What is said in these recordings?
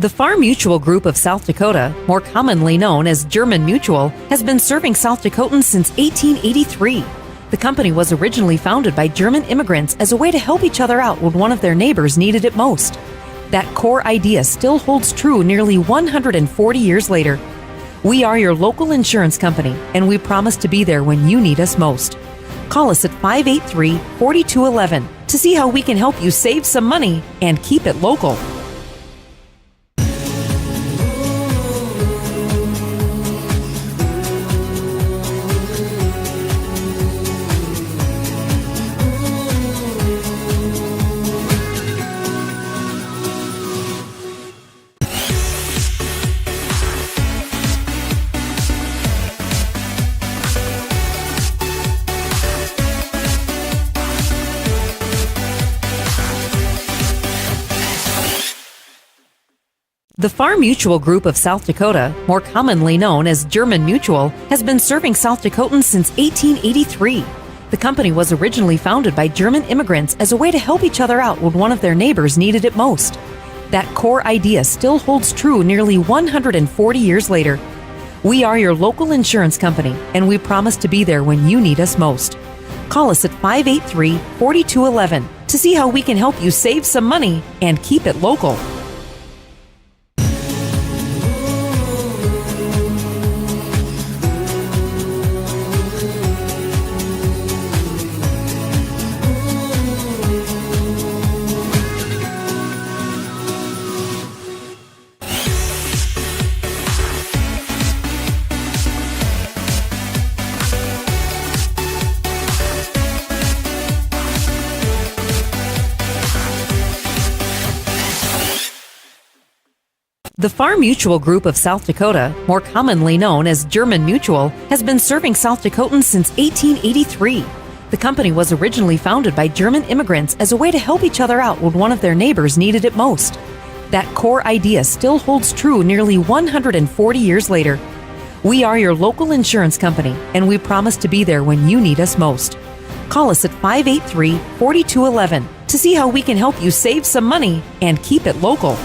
The Farm Mutual Group of South Dakota, more commonly known as German Mutual, has been serving South Dakotans since 1883. The company was originally founded by German immigrants as a way to help each other out when one of their neighbors needed it most. That core idea still holds true nearly 140 years later. We are your local insurance company, and we promise to be there when you need us most. Call us at 583-4211 to see how we can help you save some money and keep it local. The Farm Mutual Group of South Dakota, more commonly known as German Mutual, has been serving South Dakotans since 1883. The company was originally founded by German immigrants as a way to help each other out when one of their neighbors needed it most. That core idea still holds true nearly 140 years later. We are your local insurance company, and we promise to be there when you need us most. Call us at 583-4211 to see how we can help you save some money and keep it local. The Farm Mutual Group of South Dakota, more commonly known as German Mutual, has been serving South Dakotans since 1883. The company was originally founded by German immigrants as a way to help each other out when one of their neighbors needed it most. That core idea still holds true nearly 140 years later. We are your local insurance company, and we promise to be there when you need us most. Call us at 583-4211 to see how we can help you save some money and keep it local.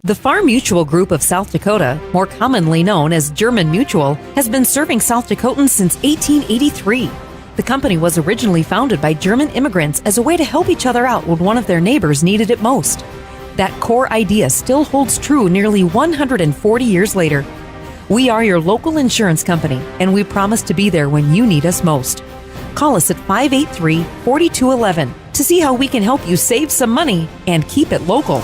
The Farm Mutual Group of South Dakota, more commonly known as German Mutual, has been serving South Dakotans since 1883. The company was originally founded by German immigrants as a way to help each other out when one of their neighbors needed it most. That core idea still holds true nearly 140 years later. We are your local insurance company, and we promise to be there when you need us most. Call us at 583-4211 to see how we can help you save some money and keep it local.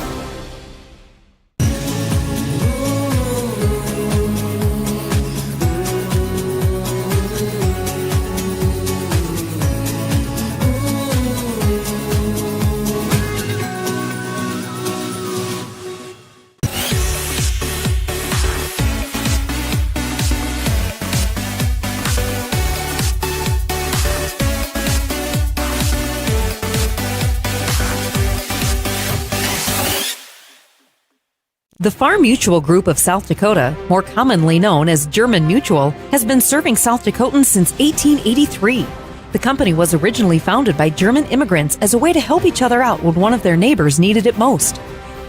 The Farm Mutual Group of South Dakota, more commonly known as German Mutual, has been serving South Dakotans since 1883. The company was originally founded by German immigrants as a way to help each other out when one of their neighbors needed it most.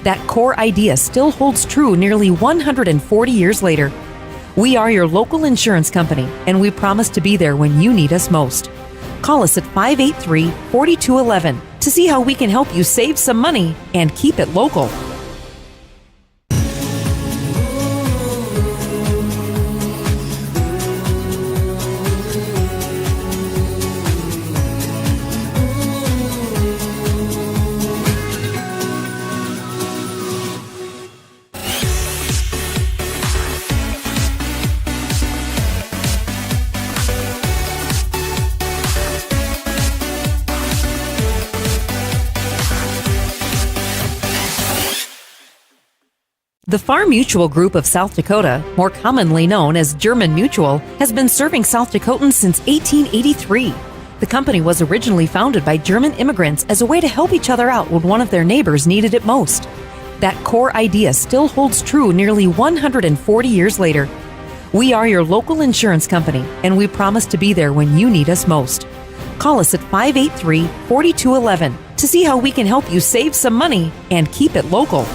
That core idea still holds true nearly 140 years later. We are your local insurance company, and we promise to be there when you need us most. Call us at 583-4211 to see how we can help you save some money and keep it local. The Farm Mutual Group of South Dakota, more commonly known as German Mutual, has been serving South Dakotans since 1883. The company was originally founded by German immigrants as a way to help each other out when one of their neighbors needed it most. That core idea still holds true nearly 140 years later. We are your local insurance company, and we promise to be there when you need us most. Call us at 583-4211 to see how we can help you save some money and keep it local.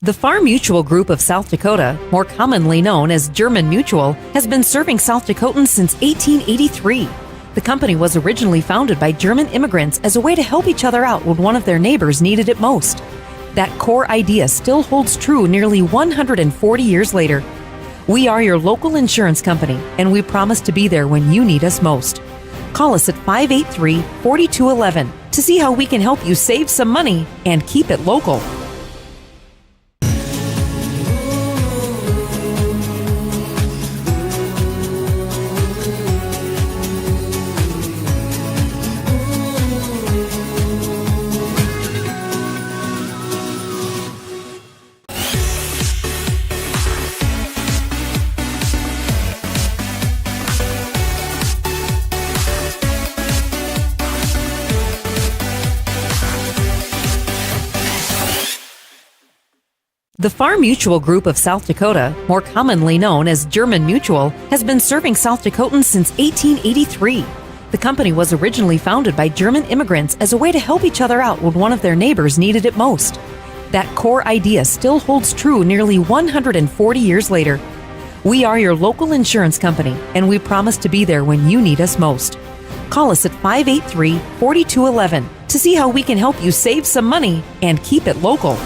The Farm Mutual Group of South Dakota, more commonly known as German Mutual, has been serving South Dakotans since 1883. The company was originally founded by German immigrants as a way to help each other out when one of their neighbors needed it most. That core idea still holds true nearly 140 years later. We are your local insurance company, and we promise to be there when you need us most. Call us at 583-4211 to see how we can help you save some money and keep it local. The Farm Mutual Group of South Dakota, more commonly known as German Mutual, has been serving South Dakotans since 1883. The company was originally founded by German immigrants as a way to help each other out when one of their neighbors needed it most. That core idea still holds true nearly 140 years later. We are your local insurance company, and we promise to be there when you need us most. Call us at 583-4211 to see how we can help you save some money and keep it local.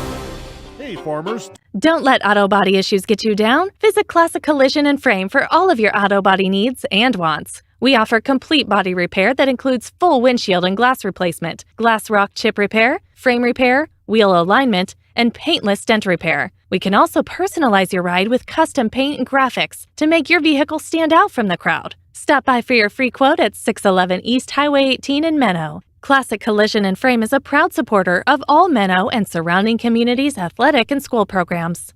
Hey, farmers. Don't let auto body issues get you down. Visit Classic Collision and Frame for all of your auto body needs and wants. We offer complete body repair that includes full windshield and glass replacement, glass rock chip repair, frame repair, wheel alignment, and paintless dent repair. We can also personalize your ride with custom paint and graphics to make your vehicle stand out from the crowd. Stop by for your free quote at 611 East Highway 18 in Menno. Classic Collision and Frame is a proud supporter of all Menno and surrounding communities' athletic and school programs.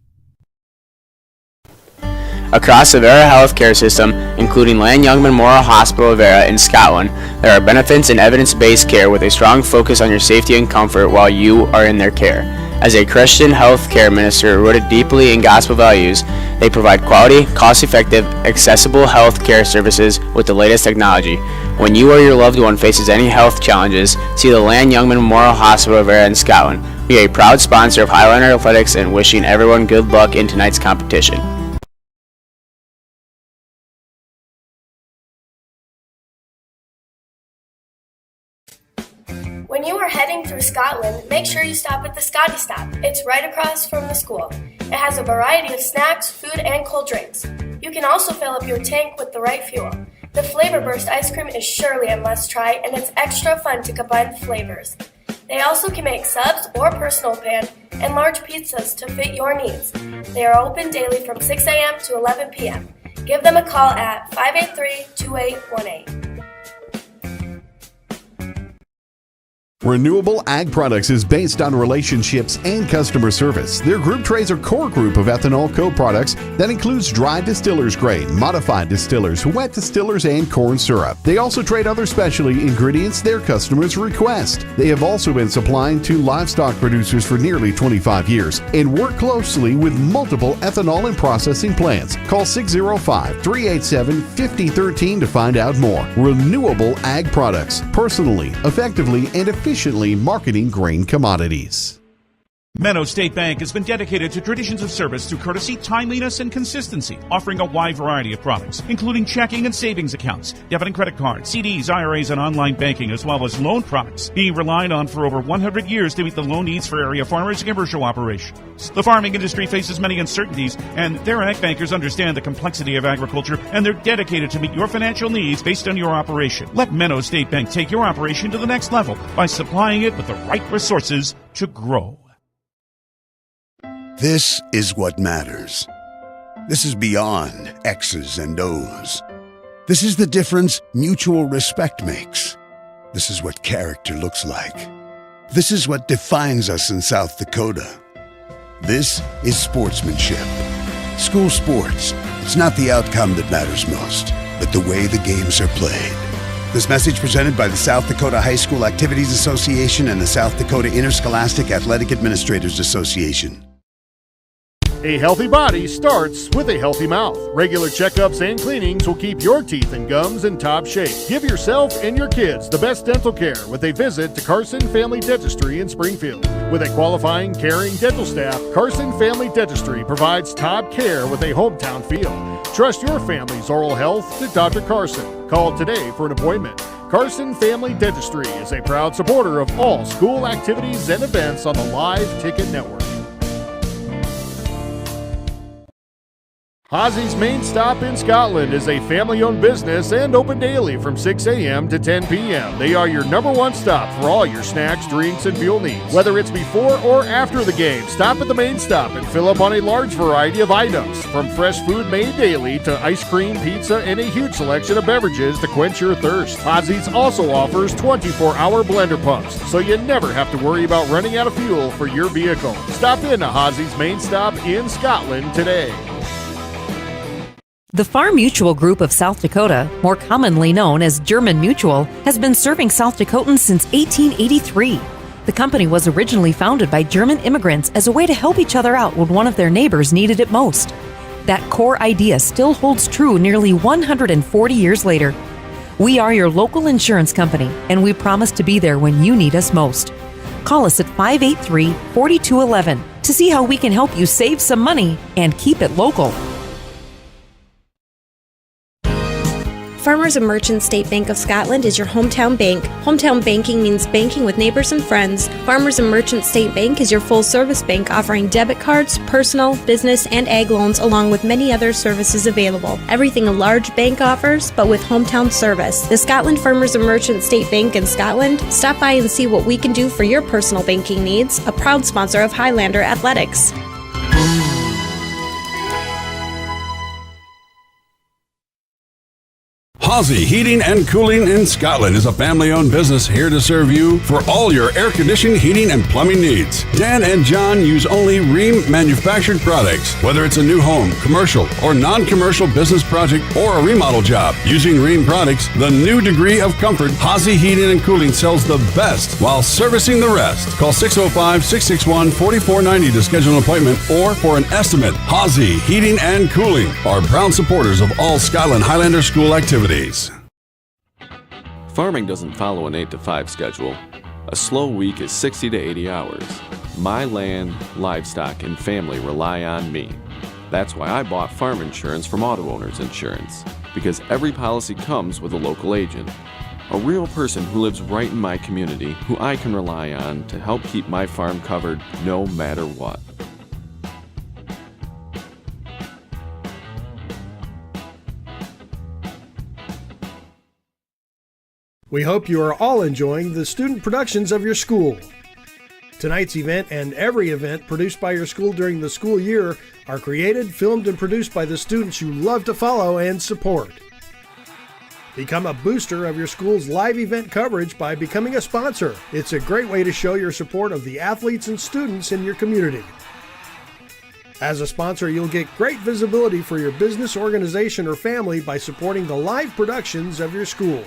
Across the Vera healthcare system, including Llanyoung Memorial Hospital of Vera in Scotland, there are benefits and evidence-based care with a strong focus on your safety and comfort while you are in their care. As a Christian healthcare minister rooted deeply in gospel values, they provide quality, cost-effective, accessible healthcare services with the latest technology. When you or your loved one faces any health challenges, see the Llanyoung Memorial Hospital of Vera in Scotland. We are a proud sponsor of Highlander Athletics and wishing everyone good luck in tonight's competition. When you are heading through Scotland, make sure you stop at the Scotty Stop. It's right across from the school. It has a variety of snacks, food, and cold drinks. You can also fill up your tank with the right fuel. The Flavor Burst ice cream is surely a must-try, and it's extra fun to combine the flavors. They also can make subs or personal pan and large pizzas to fit your needs. They are open daily from 6 a.m. to 11 p.m. Give them a call at 583-2818. Renewable Ag Products is based on relationships and customer service. Their group trades a core group of ethanol co-products that includes dry distillers grain, modified distillers, wet distillers, and corn syrup. They also trade other specialty ingredients their customers request. They have also been supplying to livestock producers for nearly 25 years and work closely with multiple ethanol and processing plants. Call 605-387-5013 to find out more. Renewable Ag Products, personally, effectively, and efficiently marketing grain commodities. Meadow State Bank has been dedicated to traditions of service through courtesy, timeliness, and consistency, offering a wide variety of products, including checking and savings accounts, debit and credit cards, CDs, IRAs, and online banking, as well as loan products, being relied on for over 100 years to meet the loan needs for area farmers and commercial operations. The farming industry faces many uncertainties, and their ag bankers understand the complexity of agriculture, and they're dedicated to meet your financial needs based on your operation. Let Meadow State Bank take your operation to the next level by supplying it with the right resources to grow. This is what matters. This is beyond X's and O's. This is the difference mutual respect makes. This is what character looks like. This is what defines us in South Dakota. This is sportsmanship. School sports, it's not the outcome that matters most, but the way the games are played. This message presented by the South Dakota High School Activities Association and the South Dakota Interscholastic Athletic Administrators Association. A healthy body starts with a healthy mouth. Regular checkups and cleanings will keep your teeth and gums in top shape. Give yourself and your kids the best dental care with a visit to Carson Family Dentistry in Springfield. With a qualifying, caring dental staff, Carson Family Dentistry provides top care with a hometown feel. Trust your family's oral health to Dr. Carson. Call today for an appointment. Carson Family Dentistry is a proud supporter of all school activities and events on the Live Ticket Network. Hozzy's Main Stop in Scotland is a family-owned business and open daily from 6 a.m. to 10 p.m. They are your number one stop for all your snacks, drinks, and fuel needs. Whether it's before or after the game, stop at the Main Stop and fill up on a large variety of items, from fresh food made daily to ice cream, pizza, and a huge selection of beverages to quench your thirst. Hozzy's also offers 24-hour blender pumps, so you never have to worry about running out of fuel for your vehicle. Stop in to Hozzy's Main Stop in Scotland today. The Farm Mutual Group of South Dakota, more commonly known as German Mutual, has been serving South Dakotans since 1883. The company was originally founded by German immigrants as a way to help each other out when one of their neighbors needed it most. That core idea still holds true nearly 140 years later. We are your local insurance company, and we promise to be there when you need us most. Call us at 583-4211 to see how we can help you save some money and keep it local. Farmers and Merchants State Bank of Scotland is your hometown bank. Hometown banking means banking with neighbors and friends. Farmers and Merchants State Bank is your full-service bank offering debit cards, personal, business, and ag loans along with many other services available. Everything a large bank offers, but with hometown service. The Scotland Farmers and Merchants State Bank in Scotland. Stop by and see what we can do for your personal banking needs. A proud sponsor of Highlander Athletics. Hozzy Heating and Cooling in Scotland is a family-owned business here to serve you for all your air conditioning, heating, and plumbing needs. Dan and John use only Rheem manufactured products. Whether it's a new home, commercial, or non-commercial business project or a remodel job, using Rheem products, the new degree of comfort, Hozzy Heating and Cooling sells the best while servicing the rest. Call 605-661-4490 to schedule an appointment or for an estimate. Hozzy Heating and Cooling are proud supporters of all Scotland Highlander School activities. Farming doesn't follow an 8-to-5 schedule. A slow week is 60 to 80 hours. My land, livestock, and family rely on me. That's why I bought farm insurance from Auto Owners Insurance, because every policy comes with a local agent. A real person who lives right in my community, who I can rely on to help keep my farm covered no matter what. We hope you are all enjoying the student productions of your school. Tonight's event and every event produced by your school during the school year are created, filmed, and produced by the students you love to follow and support. Become a booster of your school's live event coverage by becoming a sponsor. It's a great way to show your support of the athletes and students in your community. As a sponsor, you'll get great visibility for your business, organization, or family by supporting the live productions of your school.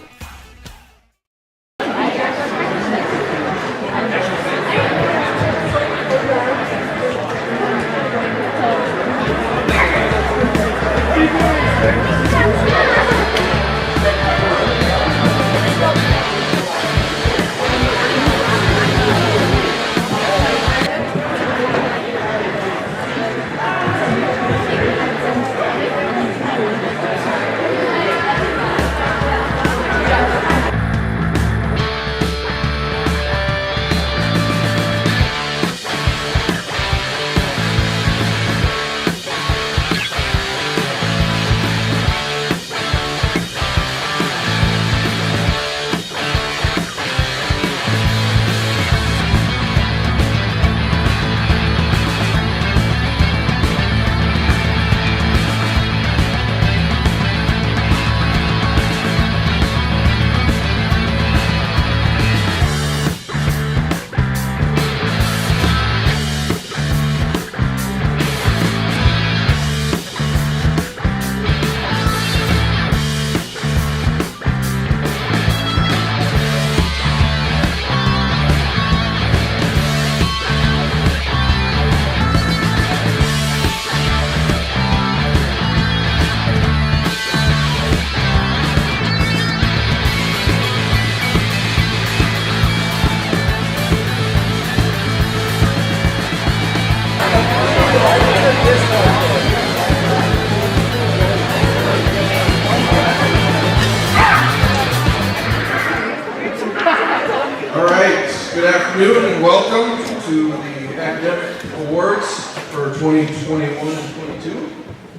Good afternoon and welcome to the Academic Awards for 2021 and 22.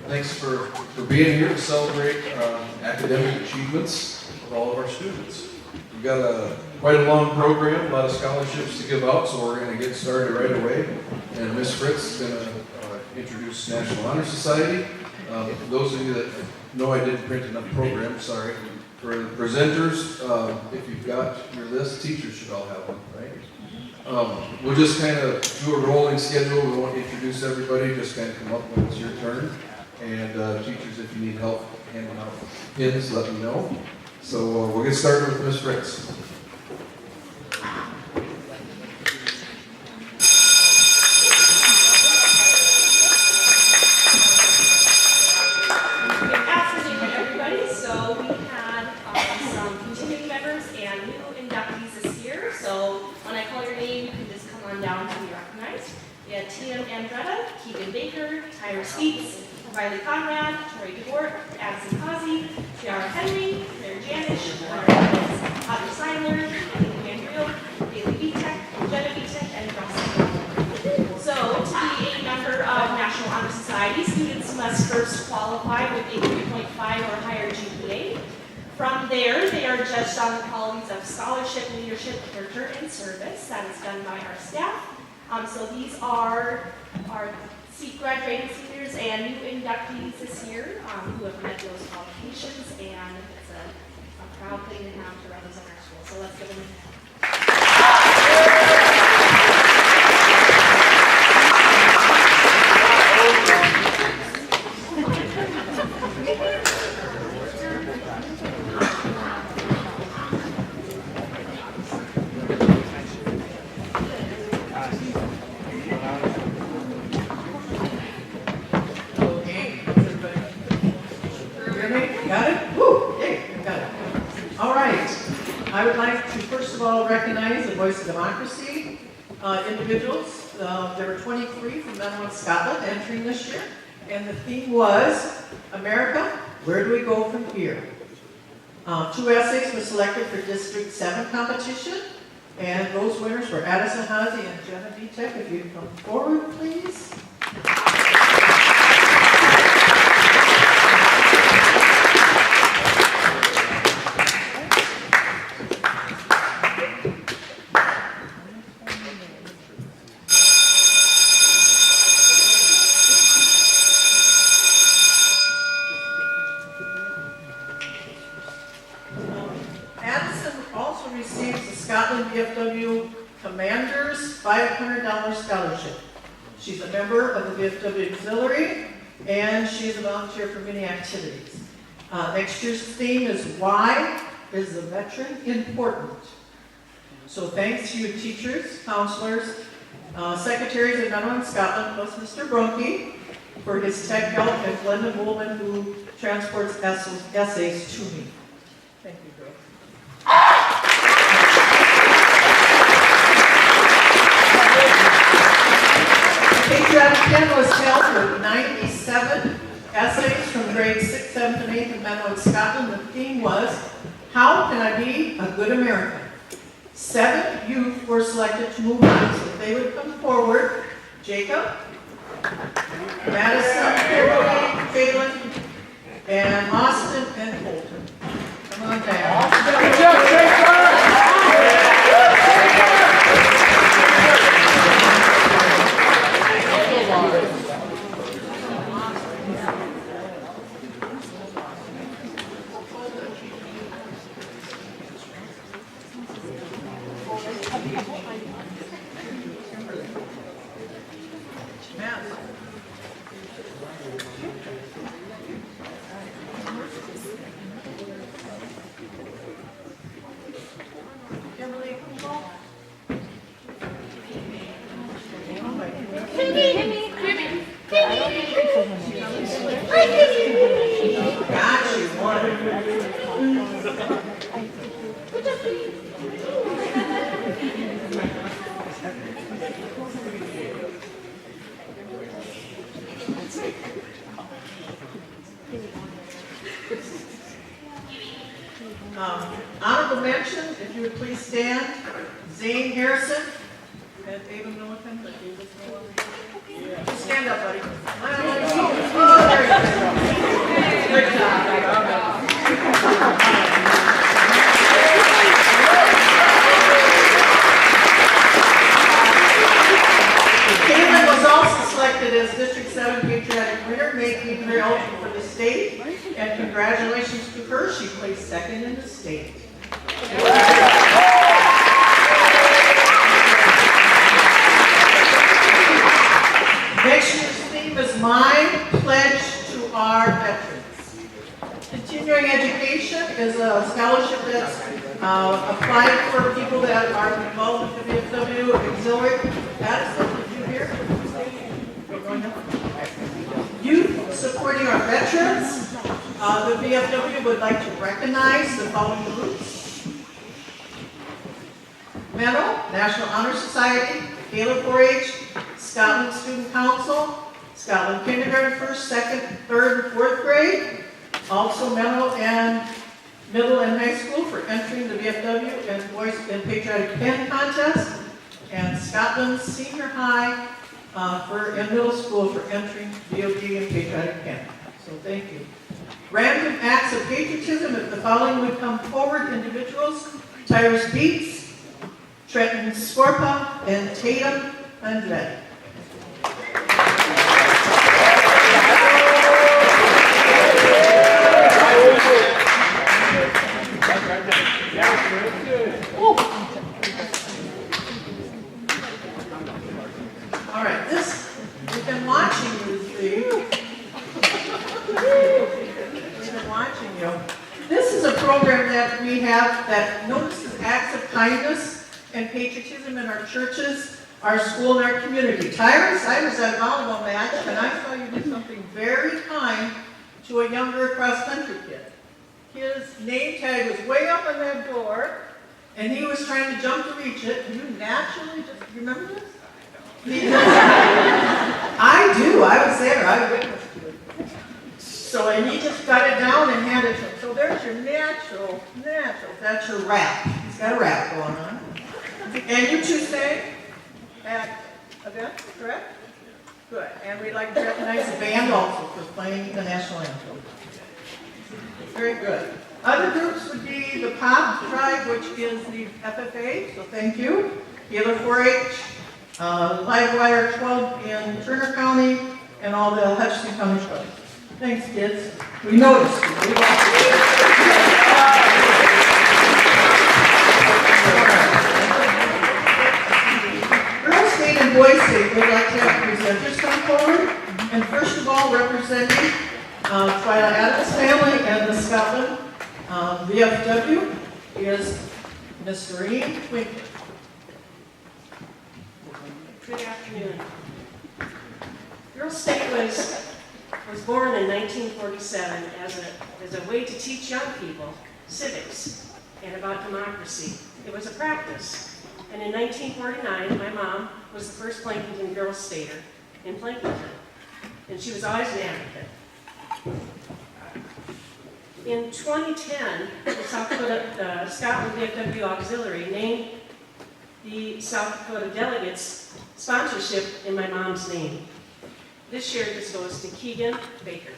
Thanks for being here to celebrate academic achievements of all of our students. We've got quite a long program, a lot of scholarships to give out, so we're going to get started right away. And Ms. Fritz is going to introduce National Honor Society. For those of you that know I didn't print enough programs, sorry. For the presenters, if you've got your list, teachers should all have one, right? We'll just kind of do a rolling schedule. We won't introduce everybody, just kind of come up when it's your turn. And teachers, if you need help handing out pins, let me know. So we'll get started with Ms. Fritz. Riley Conrad, Tori DeWart, Addison Causey, Tiara Henry, Claire Janish, Audrey Seiler, Van Reel, Bailey Vitek, Jenna Vitek, and Russell. So, to be a member of National Honor Society, students must first qualify with a 3.5 or higher GPA. From there, they are judged on the qualities of scholarship, leadership, character, and service. That is done by our staff. So these are our graduating seniors and new inductees this year who have met those qualifications, and it's a proud thing to have to represent our school. So let's give them a hand. Recognize the Voice of Democracy individuals. There were 23 from Mainland, Scotland entering this year, and the theme was America, where do we go from here? 2 essays were selected for District 7 competition, and those winners were Addison Hazy and Jenna Vitek. If you come forward, please. VFW Commander's $500 scholarship. She's a member of the VFW Auxiliary, and she's a volunteer for many activities. Next year's theme is Why is the Veteran Important? So thanks to you teachers, counselors, secretaries in Mainland, Scotland, plus Mr. Bronke for his tech help, and Glenda Woolman, who transports essays to me. Thank you, girl. Patriotic was held for 97 essays from grades 6th, 7th, and 8th in Mainland, Scotland. The theme was, how can I be a good American? 7 youth were selected to move on, so if they would come forward. Jacob, Madison, Kimberly, Caitlin, and Austin and Colton. Come on down. Good job, Jacob! Honorable mention, if you would please stand. Zane Harrison. And Ava Milliken. Just stand up, buddy. Oh, there you go. Good job. Caitlin was also selected as District 7 Patriotic Winner, making her eligible for the state. And congratulations to her, she placed second in the state. Next year's theme is My Pledge to Our Veterans. Continuing education is a scholarship that's applied for people that are involved with the VFW Auxiliary. Addison, did you hear? Youth supporting our veterans. The VFW would like to recognize the following groups. Medal, National Honor Society, Caleb 4-H, Scotland Student Council, Scotland Kindergarten, 1st, 2nd, 3rd, and 4th grade. Also middle and high school for entering the VFW and Voice and Patriotic Pen Contest. And Scotland Senior High in middle school for entering VOD and Patriotic Pen. So thank you. Random acts of patriotism, if the following would come forward, individuals: Tyrus Beats, Trenton Scorpa, and Tatum Andretti. All right, we've been watching you three. We've been watching you. This is a program that we have that notices acts of kindness and patriotism in our churches, our school, and our community. Tyrus, I was at a volleyball match, and I saw you do something very kind to a younger cross-country kid. His name tag was way up on that door, and he was trying to jump to reach it, and you naturally just, you remember this? I do, I was there, I witnessed it. So, and he just got it down and handed it to him. So there's your natural, that's your rap. He's got a rap going on. And you two sang at events, correct? Good. And we'd like to recognize the band also for playing the national anthem. Very good. Other groups would be the Pop Tribe, which is the FFA, so thank you. Gaylor 4-H, Livewire 12 in Turner County, and all the Hutchinson County clubs. Thanks, kids. We noticed you. We watched you. Girls State and Boys State would like to have presenters come forward. And first of all, representing Twyla Adams' family and the Scotland VFW is Miss Doreen Winkler. Good afternoon. Girls State was born in 1947 as a way to teach young people civics and about democracy. It was a practice. And in 1949, my mom was the first Plankington Girls Stater in Plankington. And she was always an advocate. In 2010, the South Dakota Scotland VFW Auxiliary named the South Dakota delegates sponsorship in my mom's name. This year, this goes to Keegan Baker.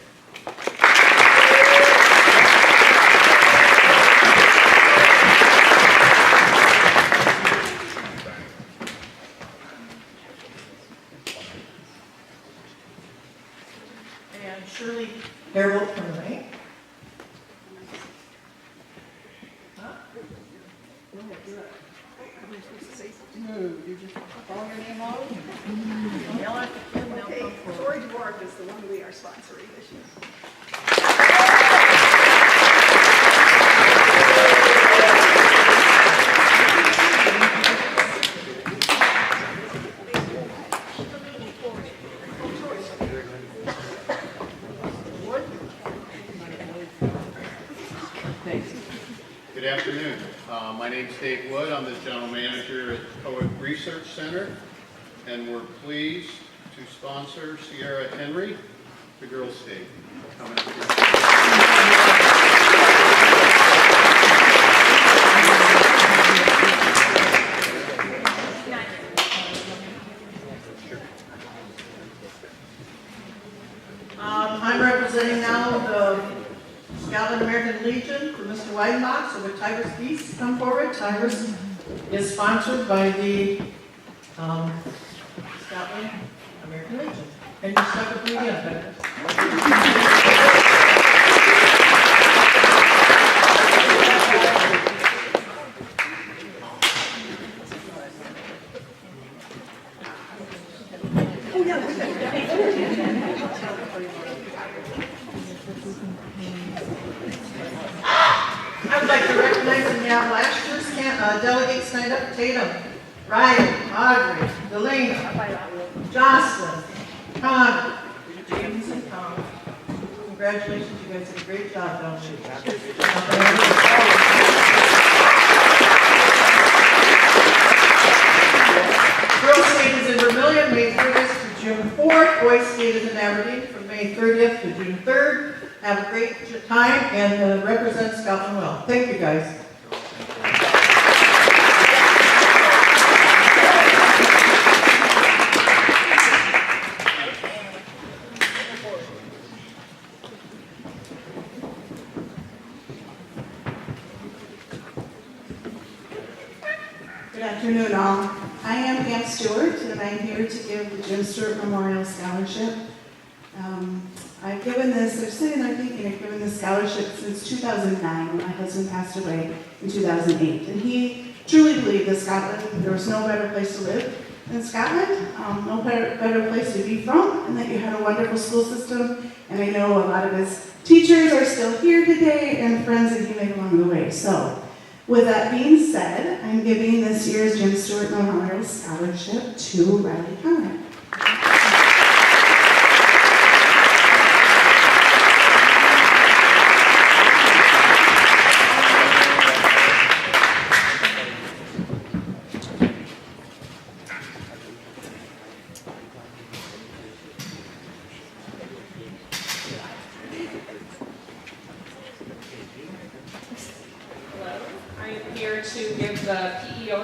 And Shirley Harold from the bank. You just call your name out. Okay, Tori Dwarf is the one we are sponsoring this year. Good afternoon. My name's Dave Wood. I'm the general manager at Dakota Research Center, and we're pleased to sponsor Sierra Henry, the Girls State. Coming up here. So would Tyrus Beast come forward? Tyrus is sponsored by the Scotland American Legion. Can you step up again, Tyrus? I would like to recognize and have last year's delegates signed up: Tatum, Ryan, Audrey, Delaney, Jocelyn, Conrad, James, and Tom. Congratulations, you guys did a great job, don't you? Girls State is in Vermillion, May 30th to June 4th. Boys State is in Aberdeen from May 30th to June 3rd. Have a great time and represent Scotland well. Thank you, guys. Good afternoon, all. I am Pam Stewart, and I'm here to give the Jim Stewart Memorial Scholarship. I've given this, they're sitting there thinking, I've given this scholarship since 2009 when my husband passed away in 2008. And he truly believed that Scotland, there was no better place to live than Scotland, no better place to be from, and that you had a wonderful school system. And I know a lot of his teachers are still here today and friends that he made along the way. So, with that being said, I'm giving this year's Jim Stewart Memorial Scholarship to Riley Conrad.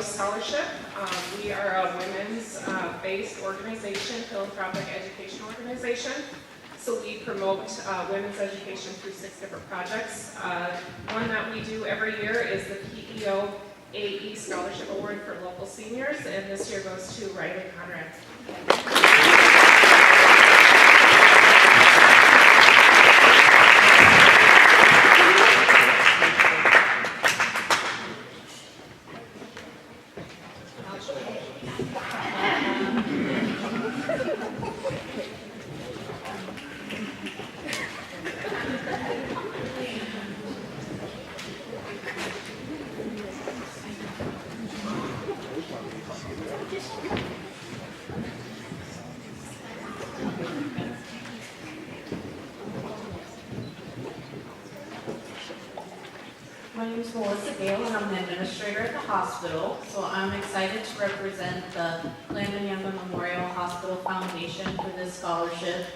Scholarship. We are a women's-based organization, philanthropic education organization. So we promote women's education through 6 different projects. One that we do every year is the PEO AE Scholarship Award for local seniors, and this year goes to Riley Conrad. Hospital, so I'm excited to represent the Landon Youngman Memorial Hospital Foundation for this scholarship.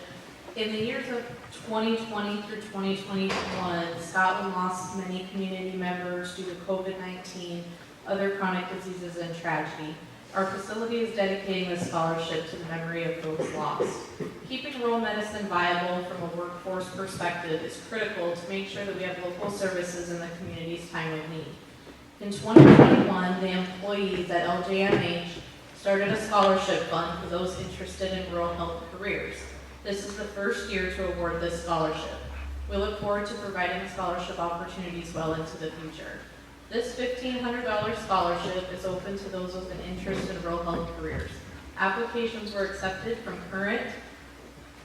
In the years of 2020 through 2021, Scotland lost many community members due to COVID-19, other chronic diseases, and tragedy. Our facility is dedicating this scholarship to the memory of those lost. Keeping rural medicine viable from a workforce perspective is critical to make sure that we have local services in the community's time of need. In 2021, the employees at LJMH started a scholarship fund for those interested in rural health careers. This is the first year to award this scholarship. We look forward to providing scholarship opportunities well into the future. This $1,500 scholarship is open to those with an interest in rural health careers. Applications were accepted from current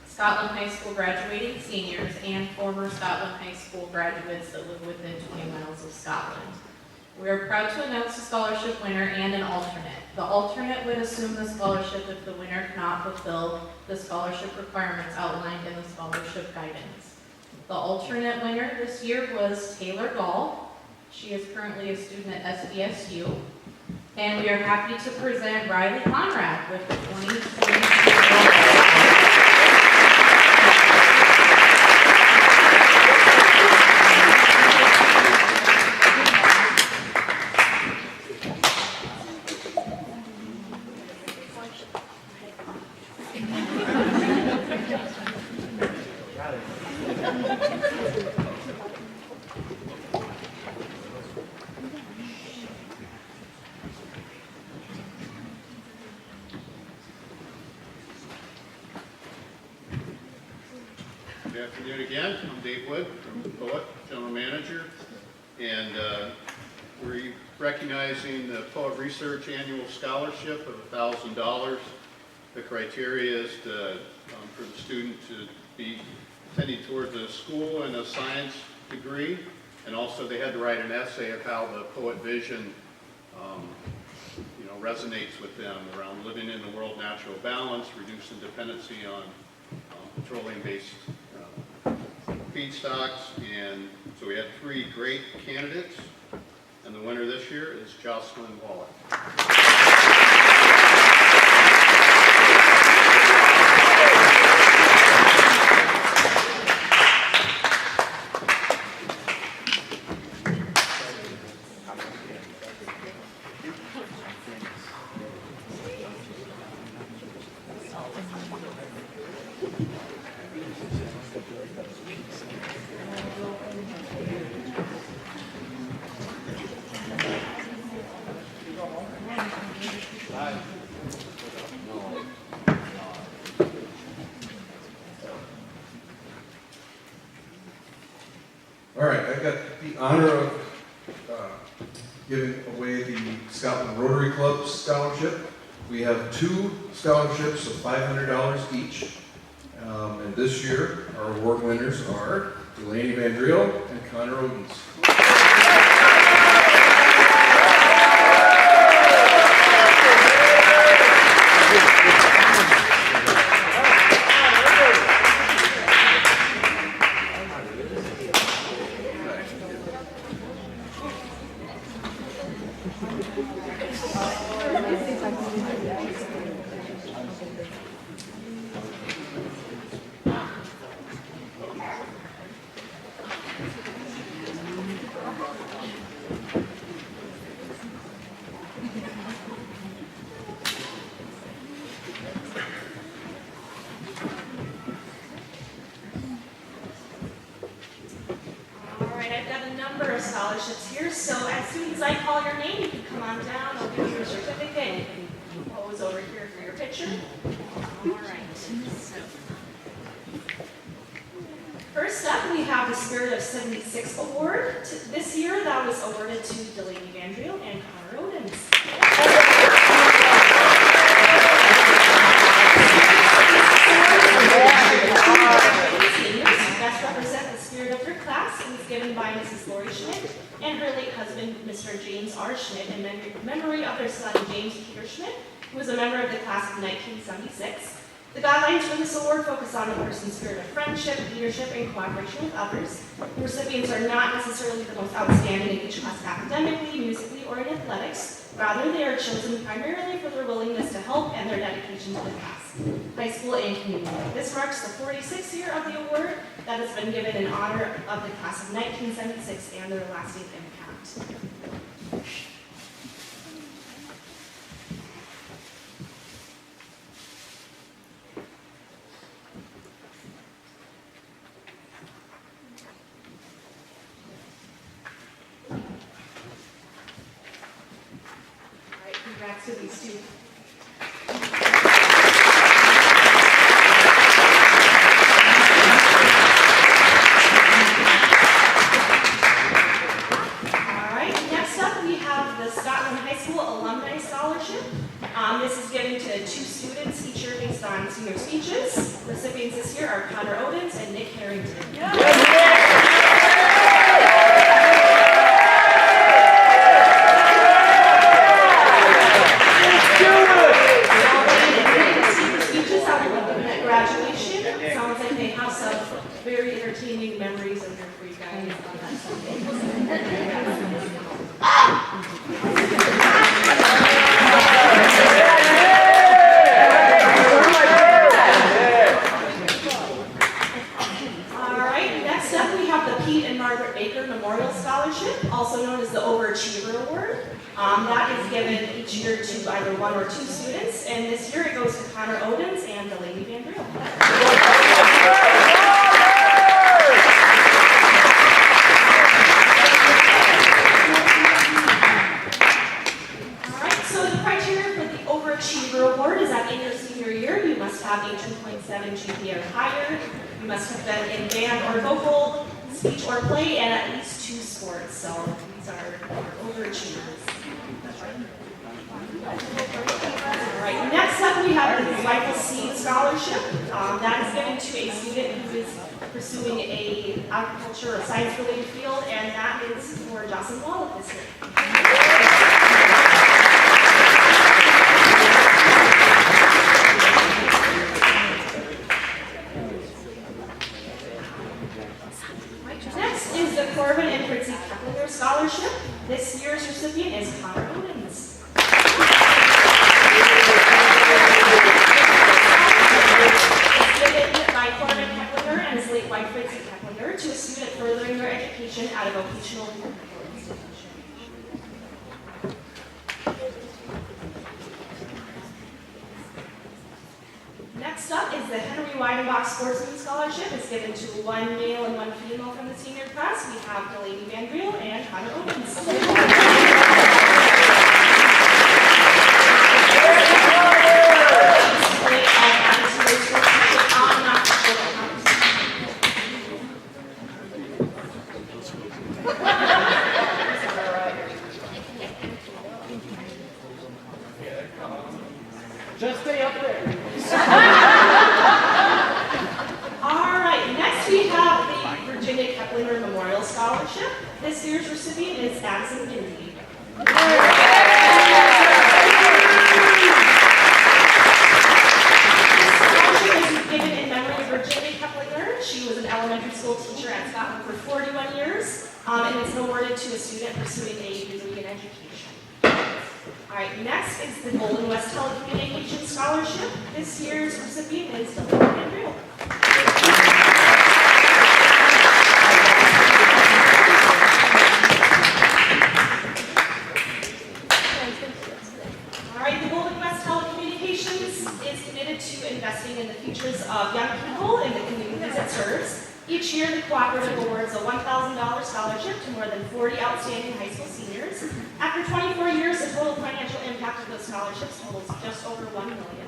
Scotland High School graduating seniors and former Scotland High School graduates that live within 20 miles of Scotland. We are proud to announce the scholarship winner and an alternate. The alternate would assume the scholarship if the winner cannot fulfill the scholarship requirements outlined in the scholarship guidance. The alternate winner this year was Taylor Gall. She is currently a student at SDSU. And we are happy to present Riley Conrad with the 2022 Good afternoon again. I'm Dave Wood from the Poet, General Manager, and we're recognizing the Poet Research Annual Scholarship of $1,000. The criteria is for the student to be attending towards a school and a science degree, and also they had to write an essay of how the poet vision resonates with them around living in the world natural balance, reducing dependency on petroleum-based feedstocks. And so we had 3 great candidates, and the winner this year is Jocelyn Wallach. All right, I've got the honor of giving away the Scotland Rotary Club Scholarship. We have 2 scholarships of $500 each. And this year, our award winners are Delaney Vandriel and Conrad. Scholarships here, so as soon as I call your name, you can come on down. I'll give you a certificate. You can pose over here for your picture. All right. So, first up, we have the Spirit of 76 Award. This year, that was awarded to Delaney Vandriel and Connor Odens. Best represent the spirit of her class, and was given by Mrs. Lori Schmidt and her late husband, Mr. James R. Schmidt, in memory of their son, James Peter Schmidt, who was a member of the class of 1976. The guidelines for this award focus on a person's spirit of friendship, leadership, and cooperation with others. The recipients are not necessarily the most outstanding in each class academically, musically, or in athletics. Rather, they are chosen primarily for their willingness to help and their dedication to the class, high school, and community. This marks the 46th year of the award that has been given in honor of the class of 1976 and their lasting impact. Congrats to these 2. All right, next up we have the Scotland High School Alumni Scholarship. This is given to 2 students each year based on senior speeches. Recipients this year are Connor Odens and Nick Harrington. Sounds like they have some very entertaining memories of your free guys on that Sunday. All right, next up we have the Pete and Margaret Baker Memorial Scholarship, also known as the Overachiever Award. That is given each year to either 1 or 2 students, and this year it goes to Connor Odens and Delaney Vandriel. Alright, so the criteria for the Overachiever Award is that in your senior year you must have a 2.7 GPA or higher. You must have been in band or vocal, speech or play, and at least 2 sports. So these are overachievers. All right, next up we have the Rifle Seed Scholarship. That is given to a student who is pursuing a agriculture or science-related field, and that is for Jocelyn Wallach this year. Next is the Corbin and Kepler Scholarship. This year's recipient is Conrad. By Corbin Kepler and his late wife Fritzi Kepler to a student furthering their education at a vocational institution. Next up is the Henry Weining Sportsman Scholarship. It's given to 1 male and 1 female from the senior class. We have Delaney Mandriel and Hannah Owens. Just stay up there. All right, next we have the Virginia Kepler Memorial Scholarship. This year's recipient is Addison Indy. Given in memory of Virginia Kepler. She was an elementary school teacher at Scotland for 41 years, and is awarded to a student pursuing a degree in education. All right, next is the Golden West Telecommunications Scholarship. This year's recipient is Andrew. All right, the Golden West Telecommunications is committed to investing in the futures of young people in the communities it serves. Each year, the cooperative awards a $1,000 scholarship to more than 40 outstanding high school seniors. After 24 years, the total financial impact of those scholarships totals just over $1 million.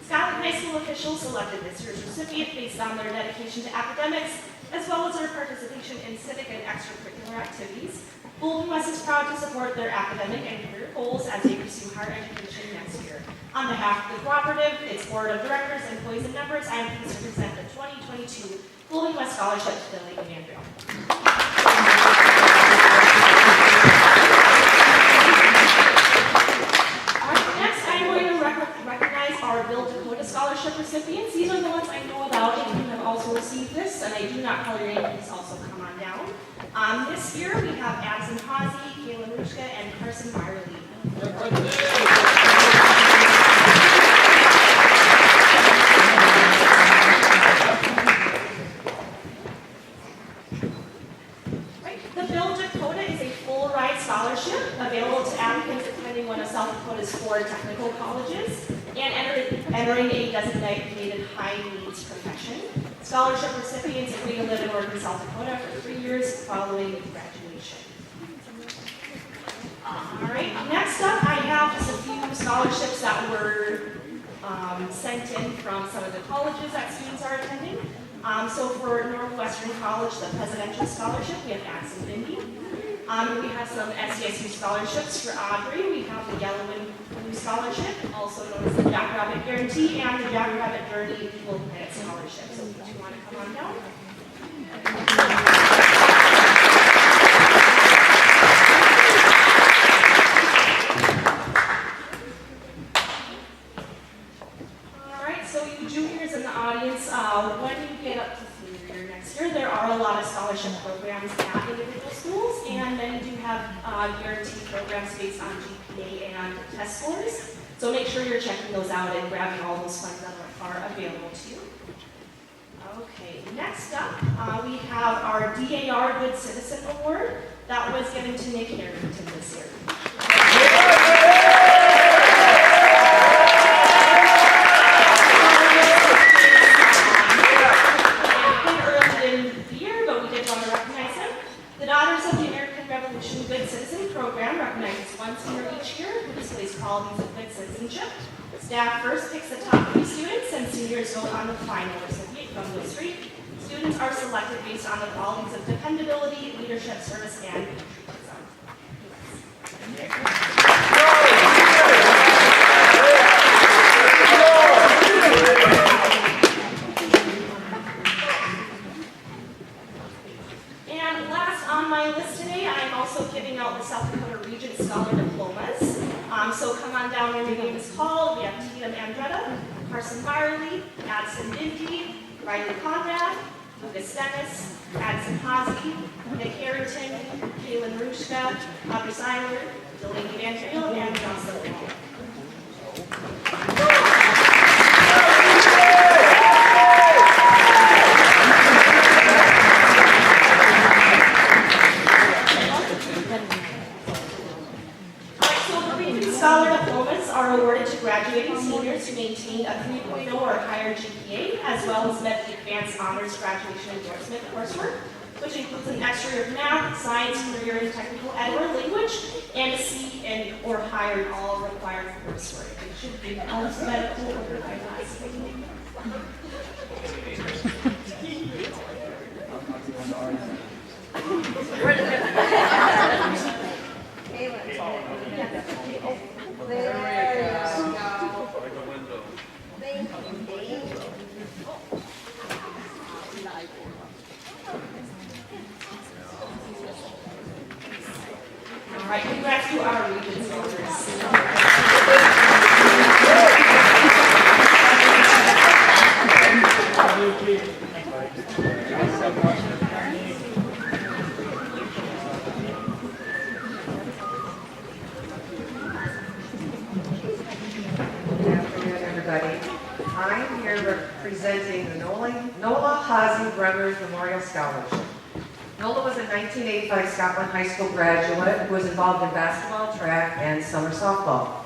Scotland High School officials selected this year's recipient based on their dedication to academics, as well as their participation in civic and extracurricular activities. Golden West is proud to support their academic and career goals as they pursue higher education next year. On behalf of the cooperative, its board of directors, employees, and members, I am pleased to present the 2022 Golden West Scholarship to Delaney Mandriel. Next, I'm going to recognize our Bill Dakota Scholarship recipients. These are the ones I know about and who have also received this, and I do not call your name, please also come on down. This year, we have Addison Hazy, Kayla Ruchka, and Carson Meyerly. Scholarship available to applicants attending one of South Dakota's 4 technical colleges and entering a designated high needs profession. Scholarship recipients agree to live and work in South Dakota for 3 years following graduation. All right, next up I have just a few scholarships that were sent in from some of the colleges that students are attending. So for Northwestern College, the Presidential Scholarship, we have Addison Bindi. We have some SCSU scholarships for Audrey. We have the Yellow and Blue Scholarship, also known as the Jackrabbit Guarantee, and the Jackrabbit Journey Full Credit Scholarship. So if you want to come on down. All right, so you juniors in the audience, when you get up to senior year next year, there are a lot of scholarship programs at individual schools, and then you do have guarantee programs based on GPA and test scores. So make sure you're checking those out and grabbing all those funds that are available to you. Okay, next up, we have our DAR Good Citizen Award. That was given to Nick Harrington this year. Good Citizen Program recognizes one senior each year who displays qualities of good citizenship. Staff first picks the top 3 students, and seniors vote on the final recipient from those 3. Students are selected based on the qualities of dependability, leadership, service, and patriotism. And last on my list today, I'm also giving out the South Dakota Region Scholar Diplomas. So come on down when your name is called. We have Tia Andretta, Carson Byerly, Addison Dinty, Riley Conrad, Lucas Dennis, Addison Hazy, Nick Harrington, Kaylin Rushka, Audrey Seiler, Delaney Van Triel, and Johnson Wall. Scholar diplomas are awarded to graduating seniors who maintain a 3.0 or higher GPA, as well as met the Advanced Honors Graduation Endorsement coursework, which includes an extra year of math, science, career, and technical ed or language, and a C and or higher in all required coursework. It should be alphabetical order by last name. All right, congrats to our region scholars. I'm here representing the Nola Hazy Brothers Memorial Scholarship. Nola was a 1985 Scotland High School graduate who was involved in basketball, track, and summer softball.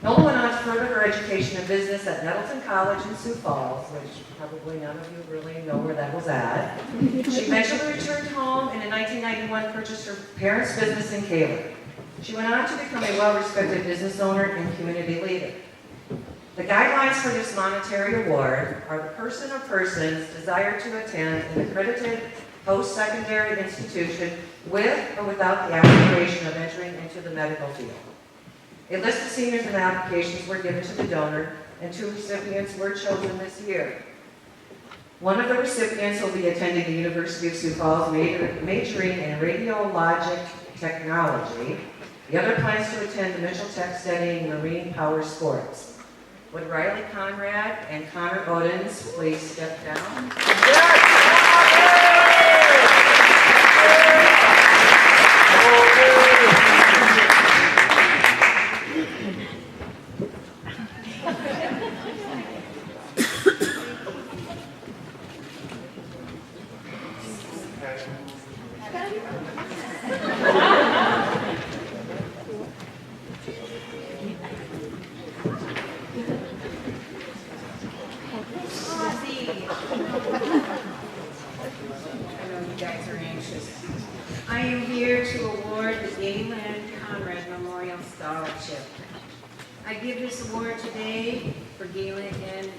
Nola went on to further her education in business at Nettleton College in Sioux Falls, which probably none of you really know where that was at. She eventually returned home and in 1991 purchased her parents' business in Kepler. She went on to become a well-respected business owner and community leader. The guidelines for this monetary award are the person or persons desire to attend an accredited post-secondary institution with or without the aspiration of entering into the medical field. A list of seniors and applications were given to the donor, and 2 recipients were chosen this year. One of the recipients will be attending the University of Sioux Falls, majoring in radiologic technology. The other plans to attend the Mitchell Tech studying marine power sports. Would Riley Conrad and Connor Odens please step down? I am here to award the Mainland Conrad Memorial Scholarship. I give this award today for Galen and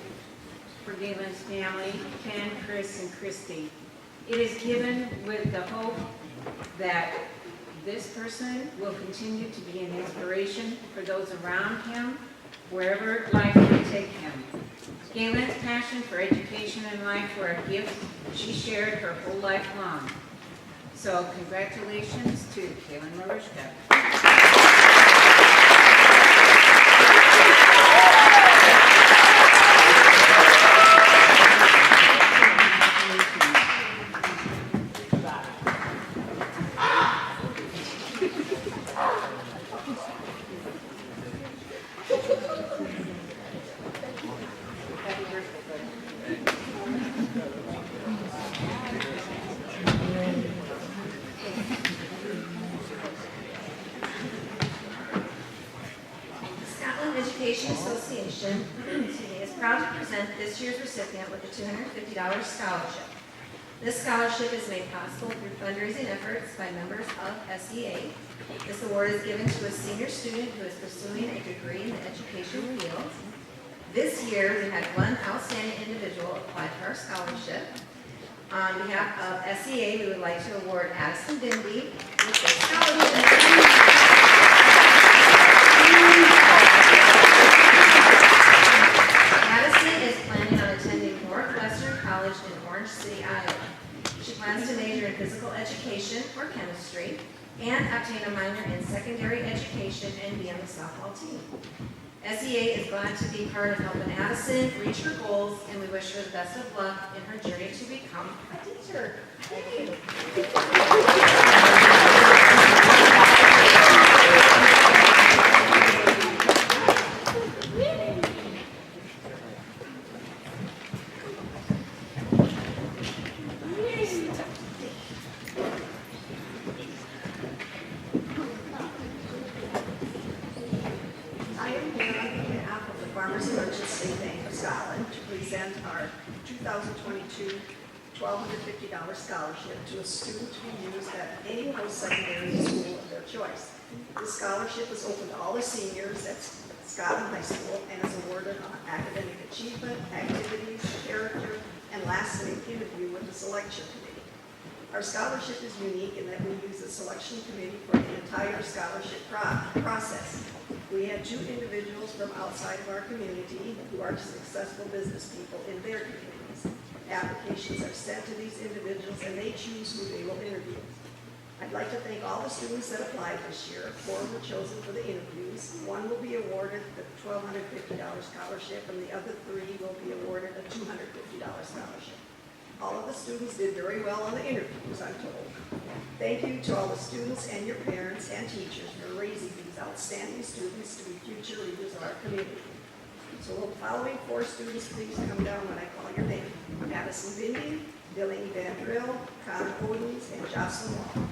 for Galen's family, Ken, Chris, and Christy. It is given with the hope that this person will continue to be an inspiration for those around him, wherever life may take him. Galen's passion for education and life were a gift she shared her whole life long. So congratulations to Kaylin Marushka. Is proud to present this year's recipient with a $250 scholarship. This scholarship is made possible through fundraising efforts by members of SEA. This award is given to a senior student who is pursuing a degree in the education field. This year, we had one outstanding individual apply for our scholarship. On behalf of SEA, we would like to award Addison Bindi with a scholarship. Addison is planning on attending Northwestern College in Orange City, Iowa. She plans to major in physical education or chemistry and obtain a minor in secondary education and be on the softball team. SEA is glad to be part of helping Addison reach her goals, and we wish her the best of luck in her journey to become a teacher. Thank you. Our 2022 $1,250 scholarship to a student to be used at any post-secondary school of their choice. This scholarship is open to all the seniors at Scotland High School and is awarded on academic achievement, activities, character, and lastly, interview with the selection committee. Our scholarship is unique in that we use the selection committee for the entire scholarship process. We had 2 individuals from outside of our community who are successful business people in their communities. Applications are sent to these individuals and they choose who they will interview. I'd like to thank all the students that applied this year. 4 were chosen for the interviews. 1 will be awarded the $1,250 scholarship and the other 3 will be awarded a $250 scholarship. All of the students did very well on the interviews, I'm told. Thank you to all the students and your parents and teachers for raising these outstanding students to be future leaders of our community. So will the following 4 students please come down when I call your name? Addison Bindi, Billy Van Drill, Connor Odens, and Jocelyn Wall.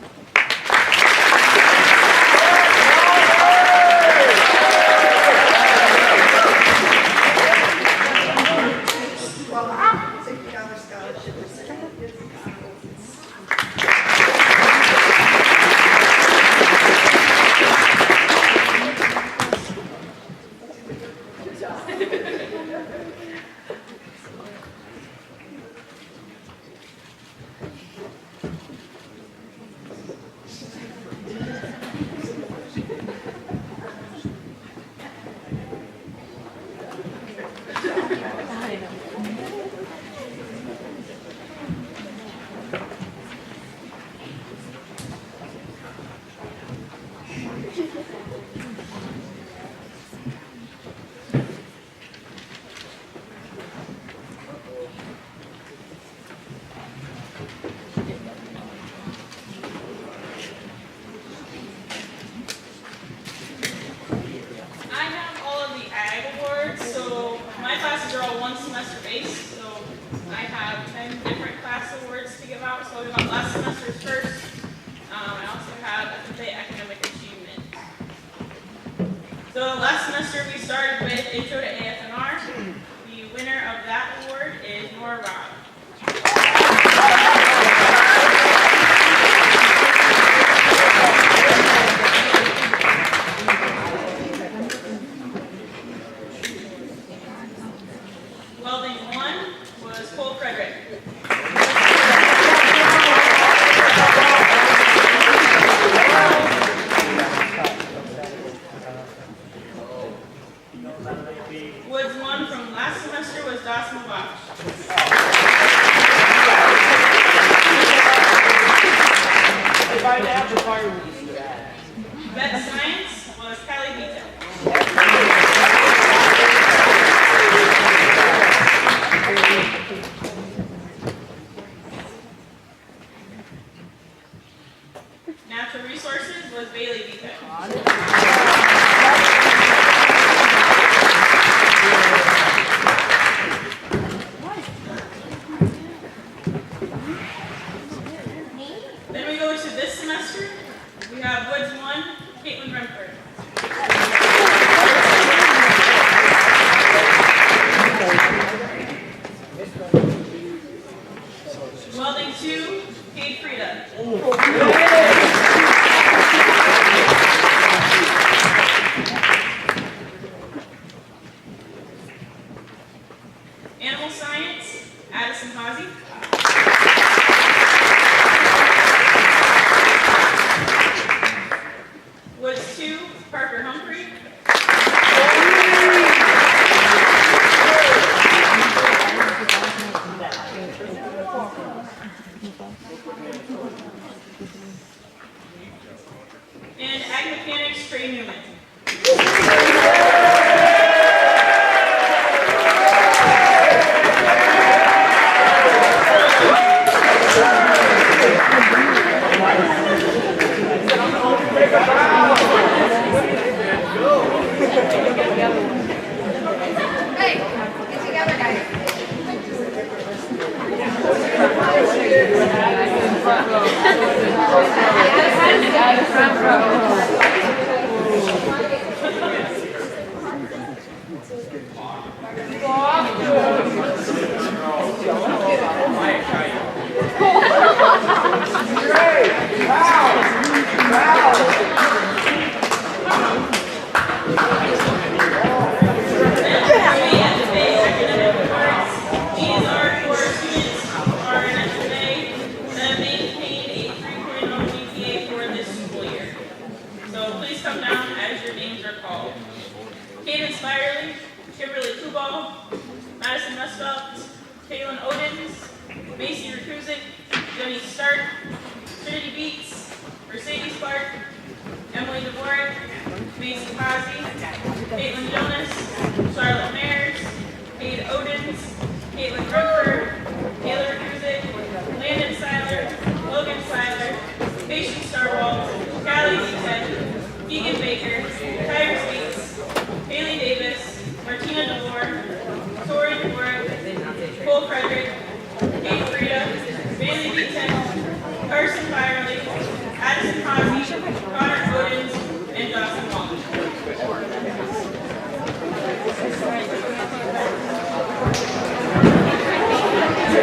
Animal science, Addison Hazy.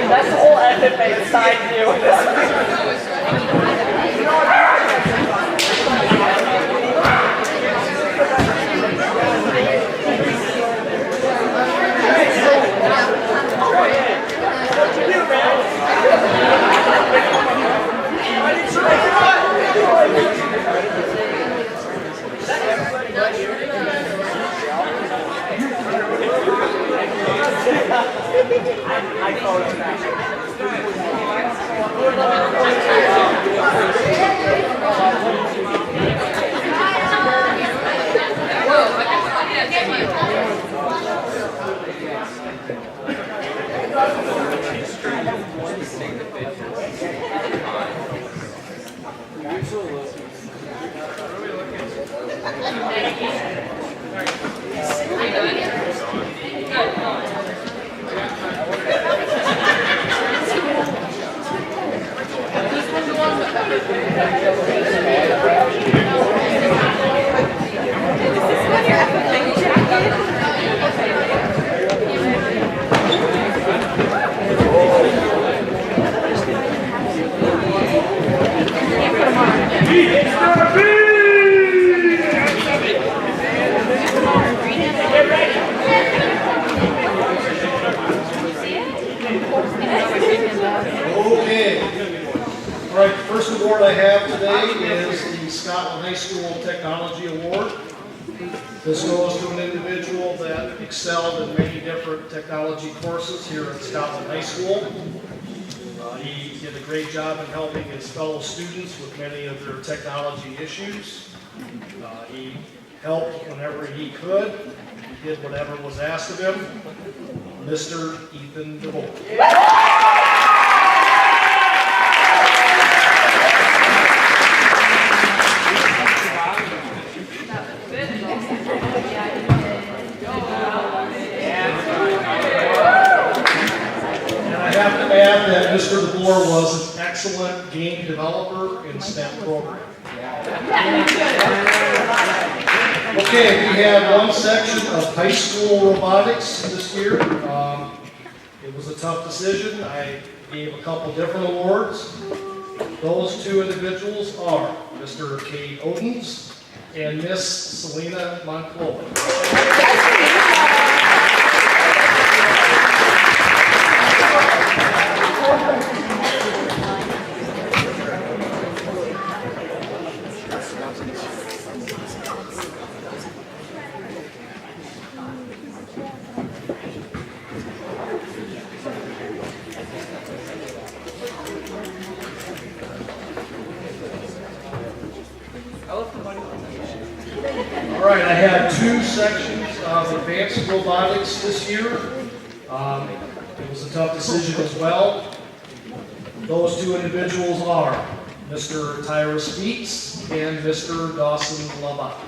That's the whole FFA side view. Technology Award. This goes to an individual that excelled in many different technology courses here at Scotland High School. He did a great job in helping his fellow students with many of their technology issues. He helped whenever he could. He did whatever was asked of him. Mr. Ethan DeVore. That Mr. DeVore was an excellent game developer in STEM program. Okay, we have one section of high school robotics this year. It was a tough decision. I gave a couple different awards. Those two individuals are Mr. Kate Odens and Miss Selena Monclova. All right, I have two sections of advanced robotics this year. It was a tough decision as well. Those two individuals are Mr. Tyrus Beats and Mr. Dawson Labach.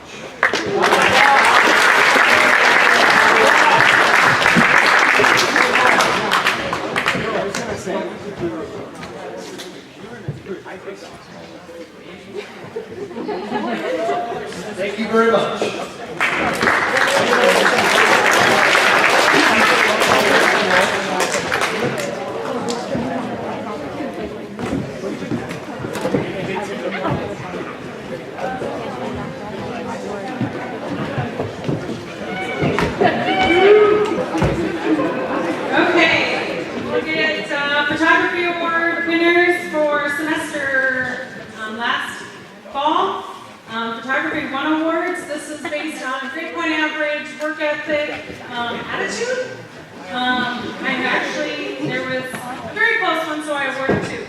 attitude. There was a very close one, so I awarded two.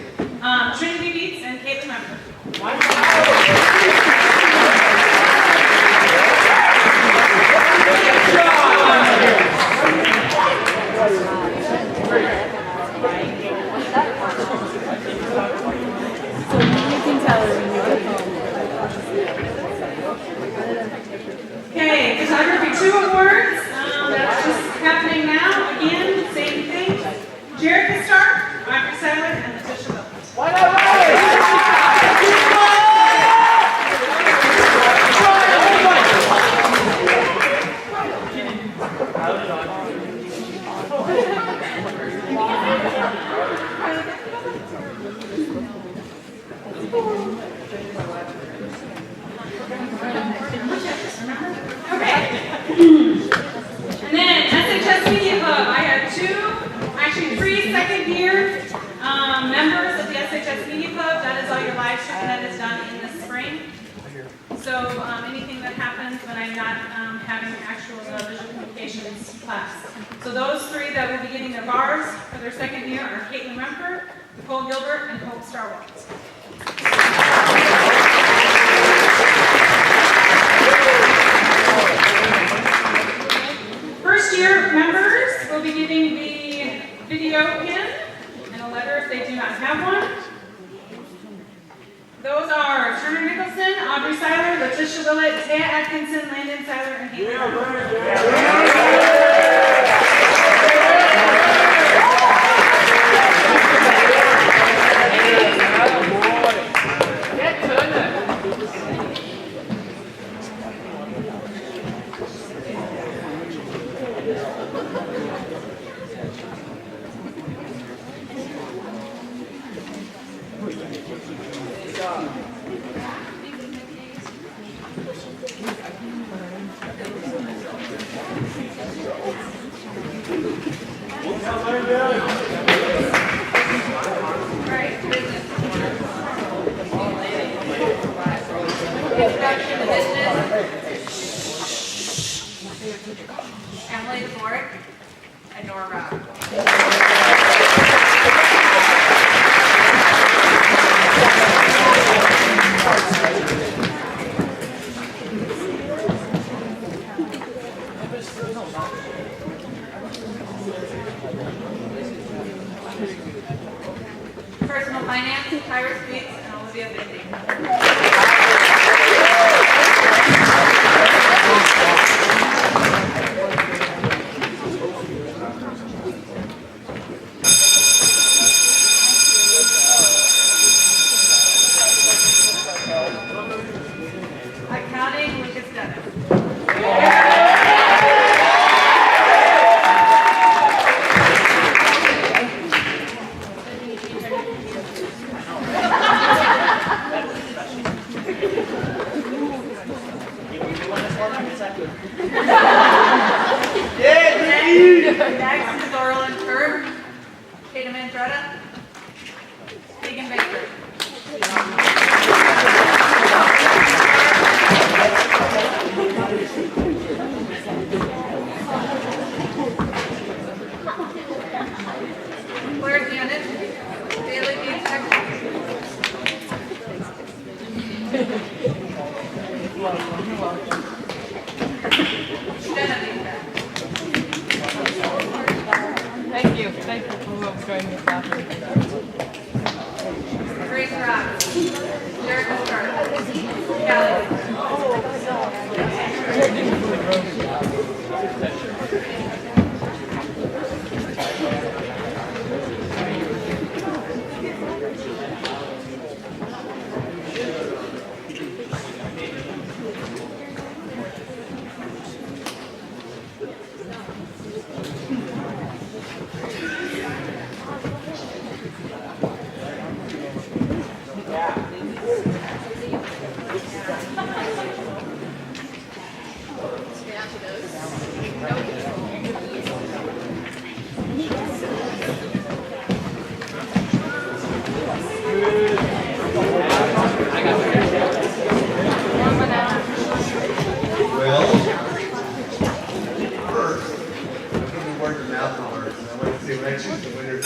Trinity Beats and Caitlin Member. Okay, Photography 2 awards. That's just happening now. Again, same thing. Jerica Stark, Audrey Seiler, and Letitia Wilkins. And then SHS Media Club, I had three second-year members of the SHS Media Club. That is all your live streaming that is done in the spring. So anything that happens when I'm not having actual visual communications class. So those three that will be getting their bars for their second year are Caitlin Remper, Nicole Gilbert, and Hope Starwalls. First year members will be getting the video pin and a letter if they do not have one. Those are Turner Nicholson, Audrey Seiler, Letitia Willett, Taya Atkinson, Landon Seiler, and Haley. Emily DeBort and Nora. Personal finance, Tyra Sweets, and Olivia Bindi. Accounting, Lucas Dennis. Next is Oral and Herb, Kate Mandretta, Megan Baker. Claire Janet, Bailey Beatek. Thank you. Thank you for joining us after. Grace Rock, Jerica Stark, Kelly. See, when I choose the winners,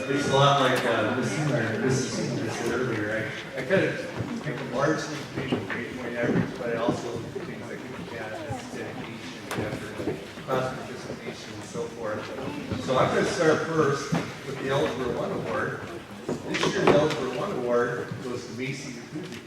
it's a lot like Mrs. said earlier. I kind of largely think of grade point average, but I also look at things like attendance, dedication, effort, class participation, and so forth. So I'm going to start first with the Algebra One Award. This year's Algebra One Award goes to Macy Yakuzi.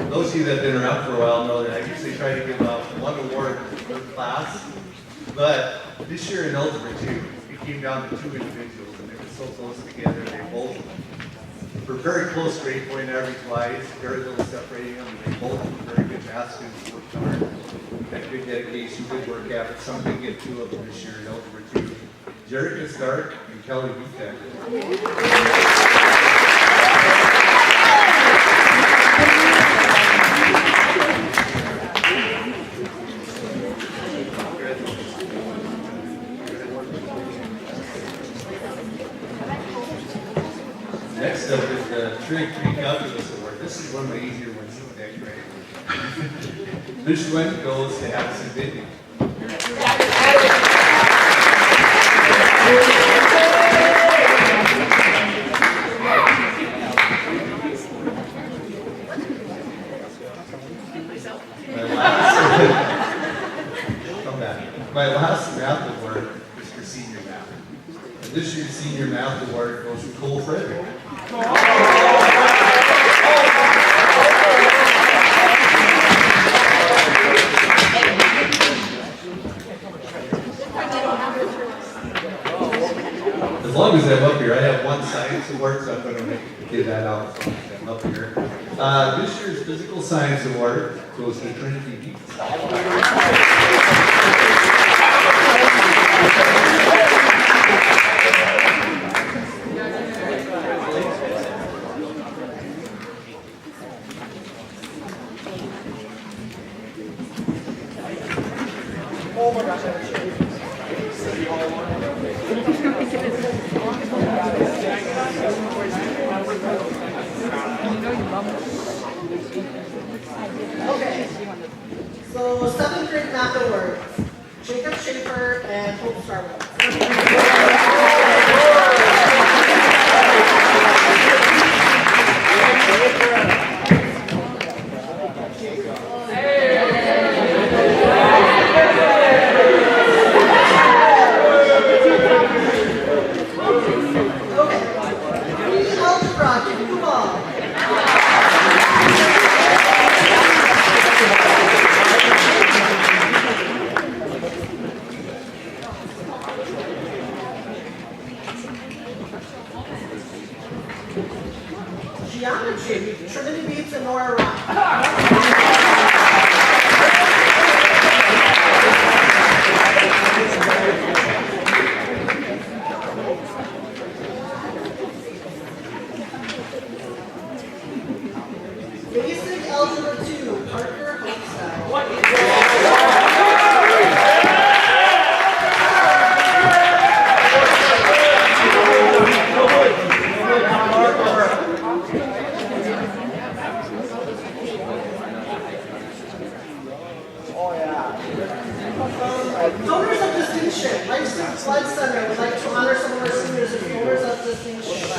Those of you that have been around for a while know that I usually try to give out one award per class, but this year in Algebra 2, it came down to two individuals, and they were so close together. They both were very close grade point average-wise, very little separating them, and they both were very good math students, worked hard, had good dedication, good work ethic. So I'm going to get two of them this year in Algebra 2. Jerry Stark and Kelly Vitek. Next up is the Trig Calculus Award. This is one of the easier ones in the grade. This one goes to Addison Bidney. My last math award is for senior math. And this year's senior math award goes to Cole Frederick. As long as I'm up here, I have one science award, so I'm going to get that out as long as I'm up here. This year's physical science award goes to Trinity Beats. Oh my gosh, Okay, so 7th grade math awards, Jacob Schaefer and Hope Starwood. Geometry, Trinity Beats and Nora Rock. Basic Algebra 2, Parker Homestyle. What is Donors of Distinction. Lifestyle Blood Center would like to honor some of our seniors as donors of distinction.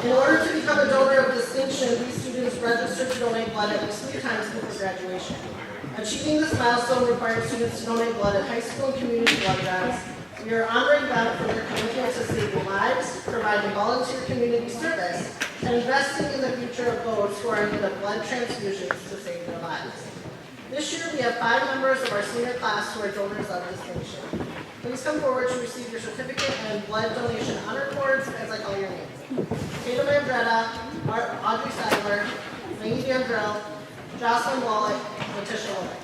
In order to become a donor of distinction, these students register to donate blood at least 3 times before graduation. Achieving this milestone requires students to donate blood at high school and community blood drives. We are honoring them for their commitment to saving lives, providing volunteer community service, and investing in the future of those who are in need of blood transfusions to save their lives. This year, we have 5 members of our senior class who are donors of distinction. Please come forward to receive your certificate and blood donation honor cords as I call your names. Tatum Andretta, Audrey Sadler, Lainey Vandrell, Jocelyn Wallach, Letitia Wallach.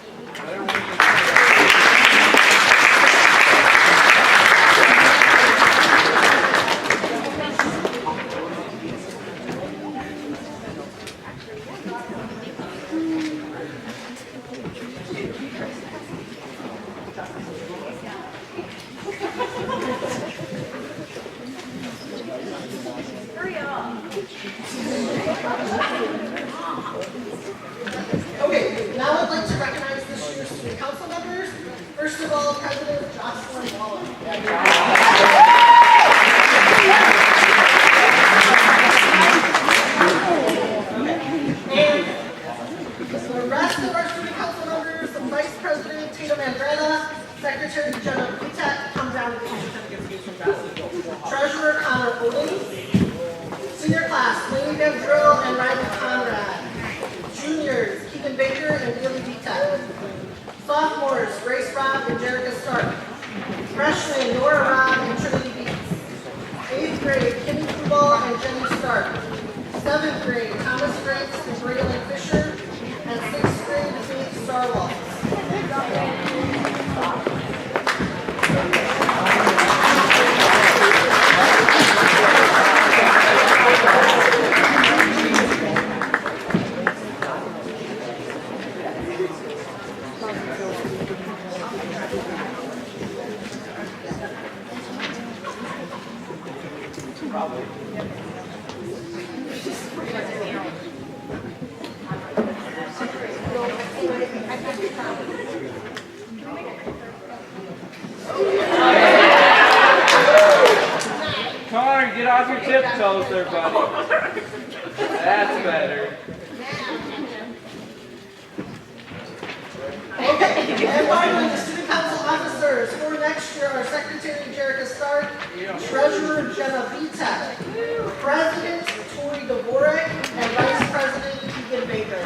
First of all, President Jocelyn Nolan. And the rest of our student council members, the Vice President Tatum Andretta, Secretary Jenna Vitek, come down to get your certificates from basketball. Treasurer Connor Oling. Senior class, Lily Van Drill and Riley Conrad. Juniors, Keegan Baker and Billy Vitek. Sophomores, Grace Robb and Jerica Stark. Freshmen, Nora Robb and Trinity Beats. 8th grade, Kimmy Krubal and Jenny Stark. 7th grade, Thomas Franks and Braylon Fisher. And 6th grade, Phoenix Starwall. Conrad, get off your tiptoes there, buddy. That's better. Okay, and finally, the student council officers for next year are Secretary Jerica Stark, Treasurer Jenna Vitek, President Tori Dvorak, and Vice President Keegan Baker.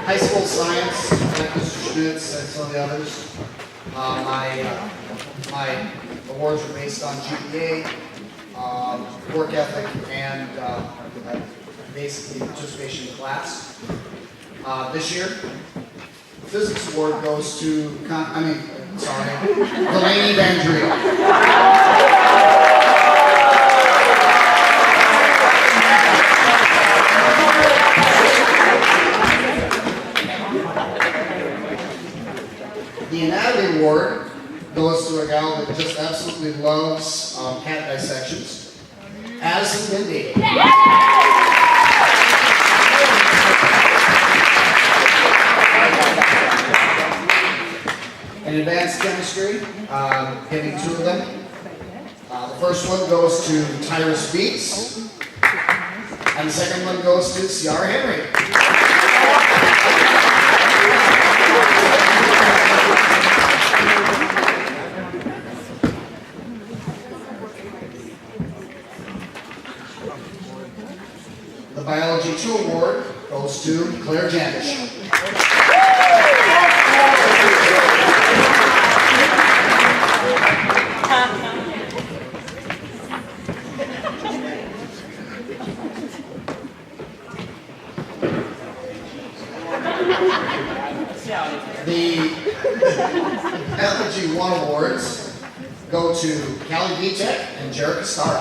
High school science, like Mr. Schmitz and some of the others. My awards are based on GPA, work ethic, and basically participation in class. This year, the physics award goes to, Delaney Van Driel. The Anatomy Award goes to a gal that just absolutely loves cat dissections, Addison Mindy. In advanced chemistry, getting 2 of them. The first one goes to Tyrus Beats, and the second one goes to Ciara Henry. The Biology 2 Award goes to Claire Janish. The Biology 1 Awards go to Callie Vitek and Jerica Stark.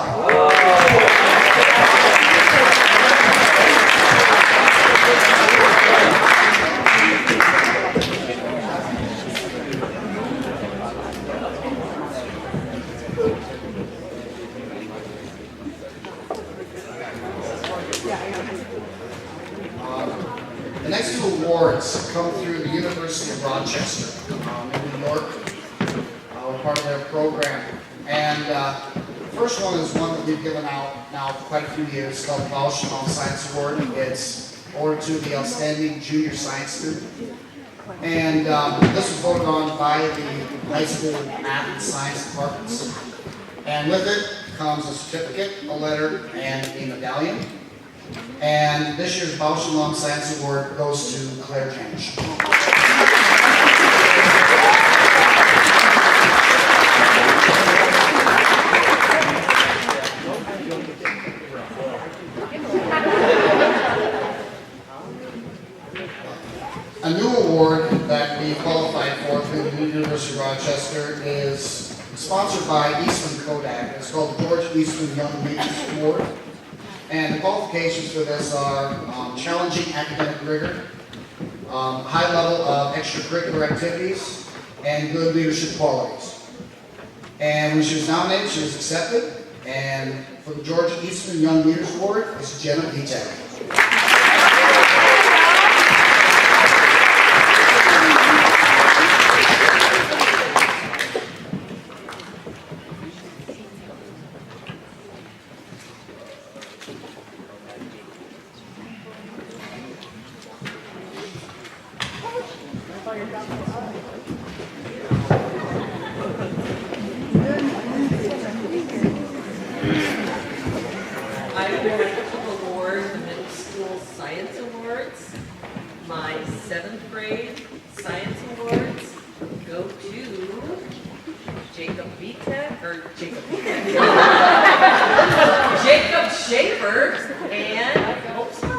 The next 2 awards come through the University of Rochester in New York. We're part of their program. And the first one is one that we've given out now for quite a few years, called the Abolishment Science Award. It's awarded to the outstanding junior science student. And this was voted on by the high school math and science departments. And with it comes a certificate, a letter, and a medallion. And this year's Abolishment Science Award goes to Claire Janish. A new award that we qualified for through the University of Rochester is sponsored by Eastman Kodak. It's called the George Eastman Young Leaders Award. And the qualifications for this are challenging academic rigor, high level of extracurricular activities, and good leadership qualities. And when she was nominated, she was accepted. And for the George Eastman Young Leaders Award, it's Jenna Vitek. I would like to award the Middle School Science Awards. My 7th grade Science Awards go to Jacob Vitek, or Jacob Vitek, Jacob Schaefer, and Hope Sparrow.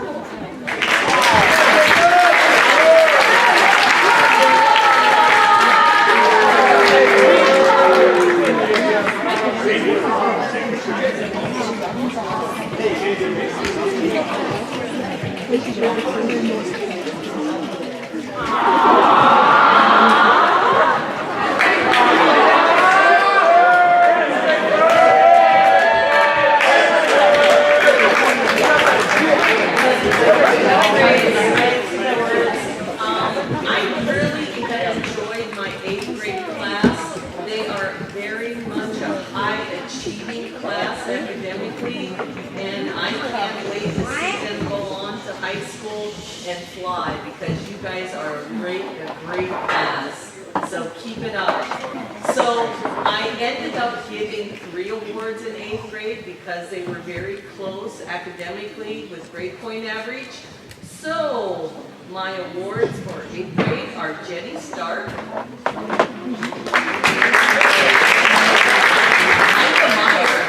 And fly, because you guys are a great class, so keep it up. So I ended up giving 3 awards in 8th grade because they were very close academically with grade point average. So my awards for 8th grade are Jenny Stark, Micah Meyer,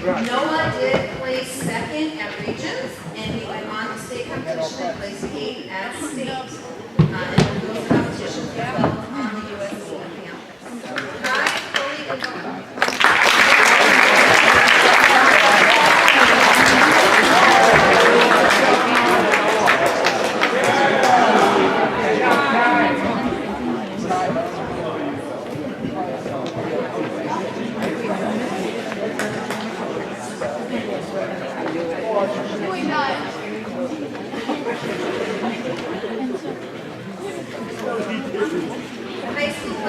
Nola did place second at regions, and he went on to state competition and placed 8th at state. And those competitions were held on the USC campus. Try fully involved.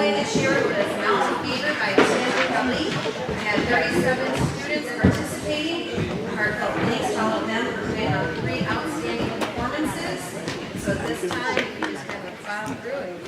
away this year was Mountain Fever by Sandra Lee. We had 37 students participating. Heartfelt thanks to all of them for putting on 3 outstanding performances. So at this time, you just have a file through and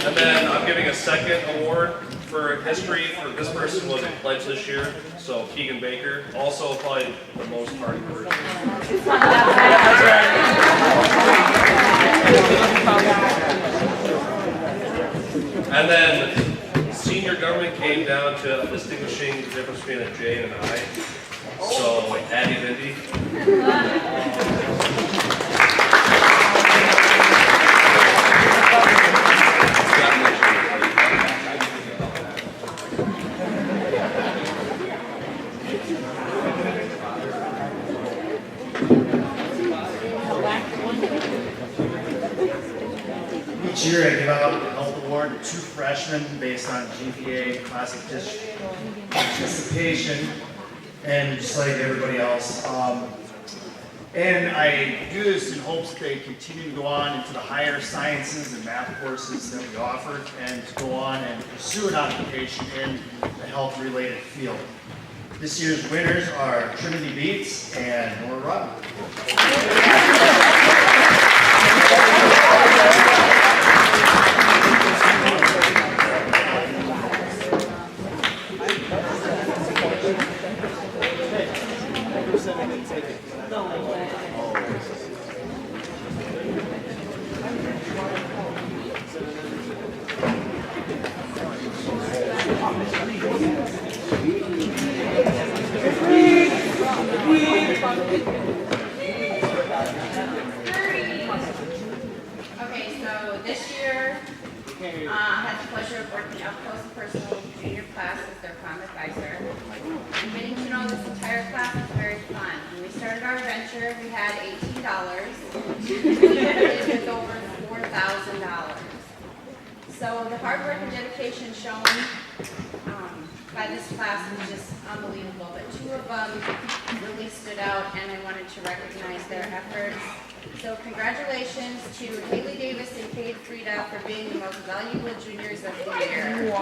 And then I'm giving a second award for history. For this person was a pledge this year, so Keegan Baker, also probably the most party person. And then senior government came down to distinguishing the difference between a J and an I. So Addie Vindy. Each year I give out a health award to 2 freshmen based on GPA, classic participation, and just like everybody else. And I do this in hopes that they continue to go on into the higher sciences and math courses that we offer and to go on and pursue an occupation in the health-related field. This year's winners are Trinity Beats and Nora Robb. Okay, so this year, I had the pleasure of working up close and personal with the junior class as their prom advisor. And getting to know this entire class was very fun. When we started our venture, we had $18. We ended with over $4,000. So the hard work and dedication shown by this class was just unbelievable. But 2 of them really stood out, and I wanted to recognize their efforts. So congratulations to Haley Davis and Kate Frieda for being the most valuable juniors of the year.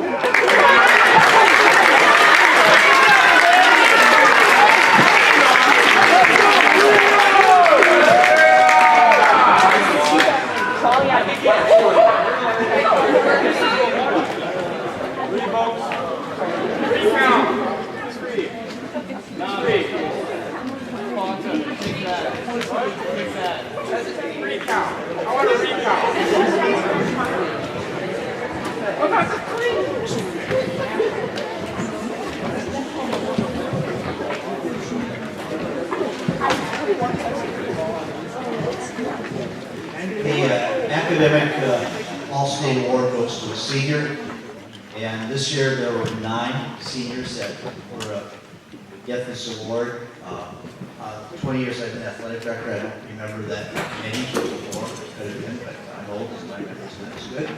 The academic All-State Award goes to a senior, and this year there were 9 seniors that were get this award. 20 years I've been athletic director, I don't remember that many before, it could have been, but I'm old, so my memory's not as good.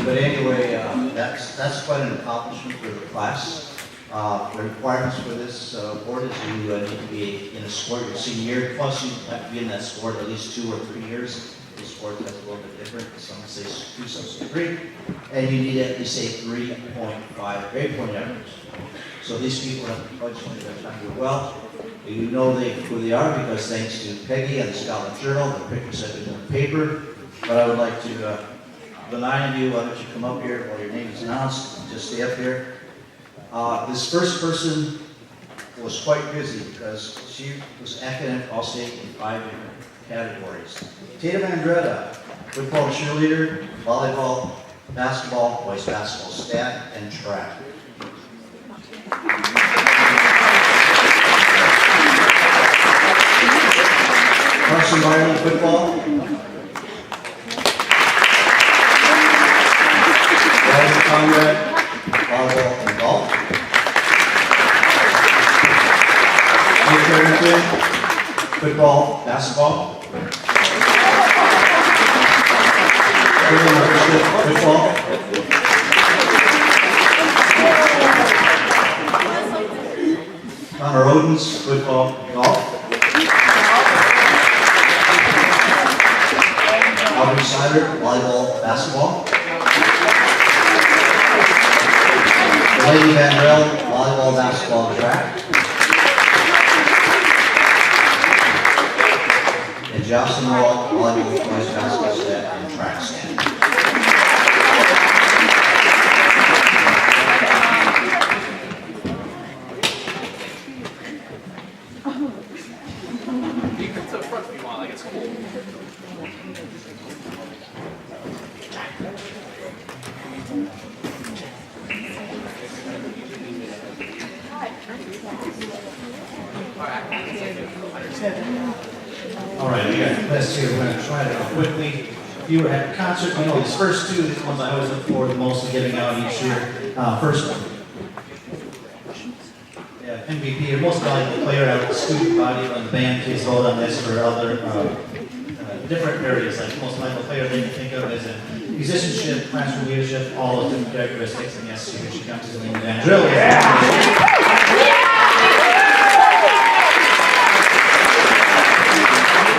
But anyway, that's quite an accomplishment for the class. The requirements for this award is you need to be in a sport your senior year, plus you have to be in that sport at least 2 or 3 years. The sport that's a little bit different, some say 2, some say 3. And you need at least a 3.5 grade point average. So these people have unfortunately they're trying to do well. You know who they are because thanks to Peggy and the Scotland Journal, the pictures have been in the paper. But I would like to, the 9 of you, why don't you come up here while your name is announced, just stay up here. This first person was quite busy because she was academic All-State in 5 different categories. Tatum Andretta, football cheerleader, volleyball, basketball, boys basketball, stat, and track. Carson Byron, football. Conrad, volleyball and golf. Harrington, football, basketball. Football. Connor Odens, football, golf. Albert Snyder, volleyball, basketball. Lady Vandrell, volleyball, basketball, and track. And Jocelyn Wall, volleyball, boys basketball, stat, and track stand. All right, we got the list here. We're going to try to go quickly. If you were at a concert, you know these first two, these ones I always look forward to most of giving out each year. First one. Yeah, MVP, or most valuable player out of the student body, and the band, please vote on this for other different areas, like most valuable player they can think of as in musicianship, classroom leadership, all those different characteristics, and yes, here she comes to the Van Drill.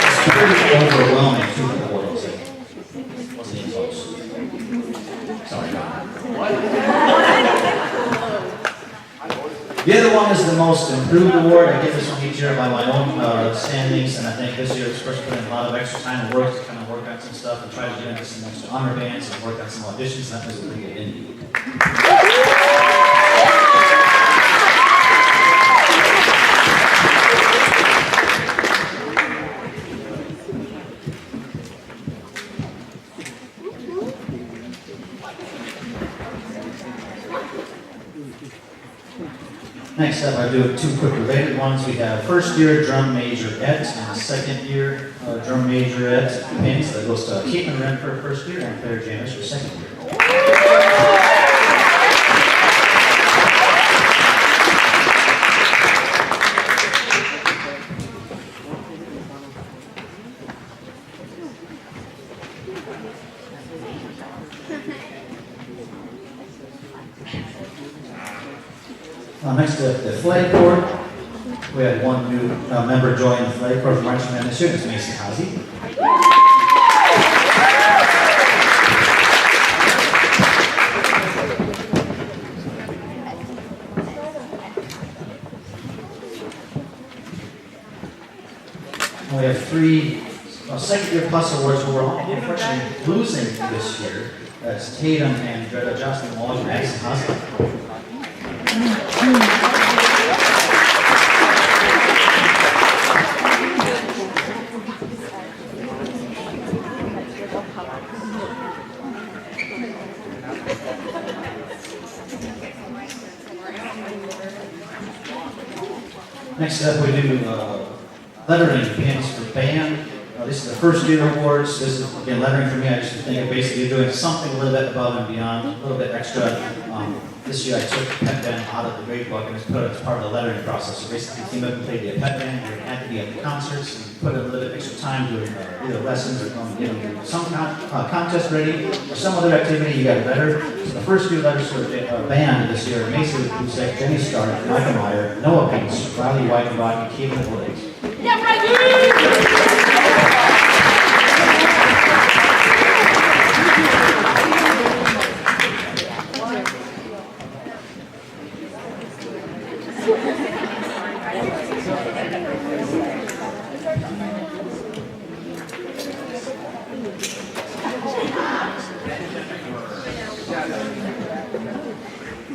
It's pretty overwhelming, too, for what I'm saying. Wasn't even close. Sorry. The other one is the most improved award. I get this one each year by my own standings, and I think this year, of course, put in a lot of extra time and work to kind of work on some stuff and try to get into some extra honor bands and work on some auditions. That was a pretty good indie. Next up, I do two quick related ones. We have first year drum majorette and second year drum majorette pins. That goes to Caitlin Wren for first year and Claire James for second year. Next up, the flag corps. We had one new member join the flag corps from marching band this year. It's Mason Hazy. We have three second-year plus awards who we're all unfortunately losing this year. That's Tatum and Jocelyn Walsh and Madison Hazy. Next up, we do lettering pins for band. This is the first year awards. This is, again, lettering for me. I just think of basically doing something a little bit above and beyond, a little bit extra. This year I took the pet band out of the grade book and it's put it as part of the lettering process. So basically, you came up and played the pet band, you had to be at the concerts, and put a little bit extra time doing either lessons or some contest ready or some other activity. You got better. So the first few letters for the band this year, Mason Kusek, Jenny Stark, Michael Meyer, Noah Pinks, Riley Weidenbach, and Caitlin Williams. Yeah, right.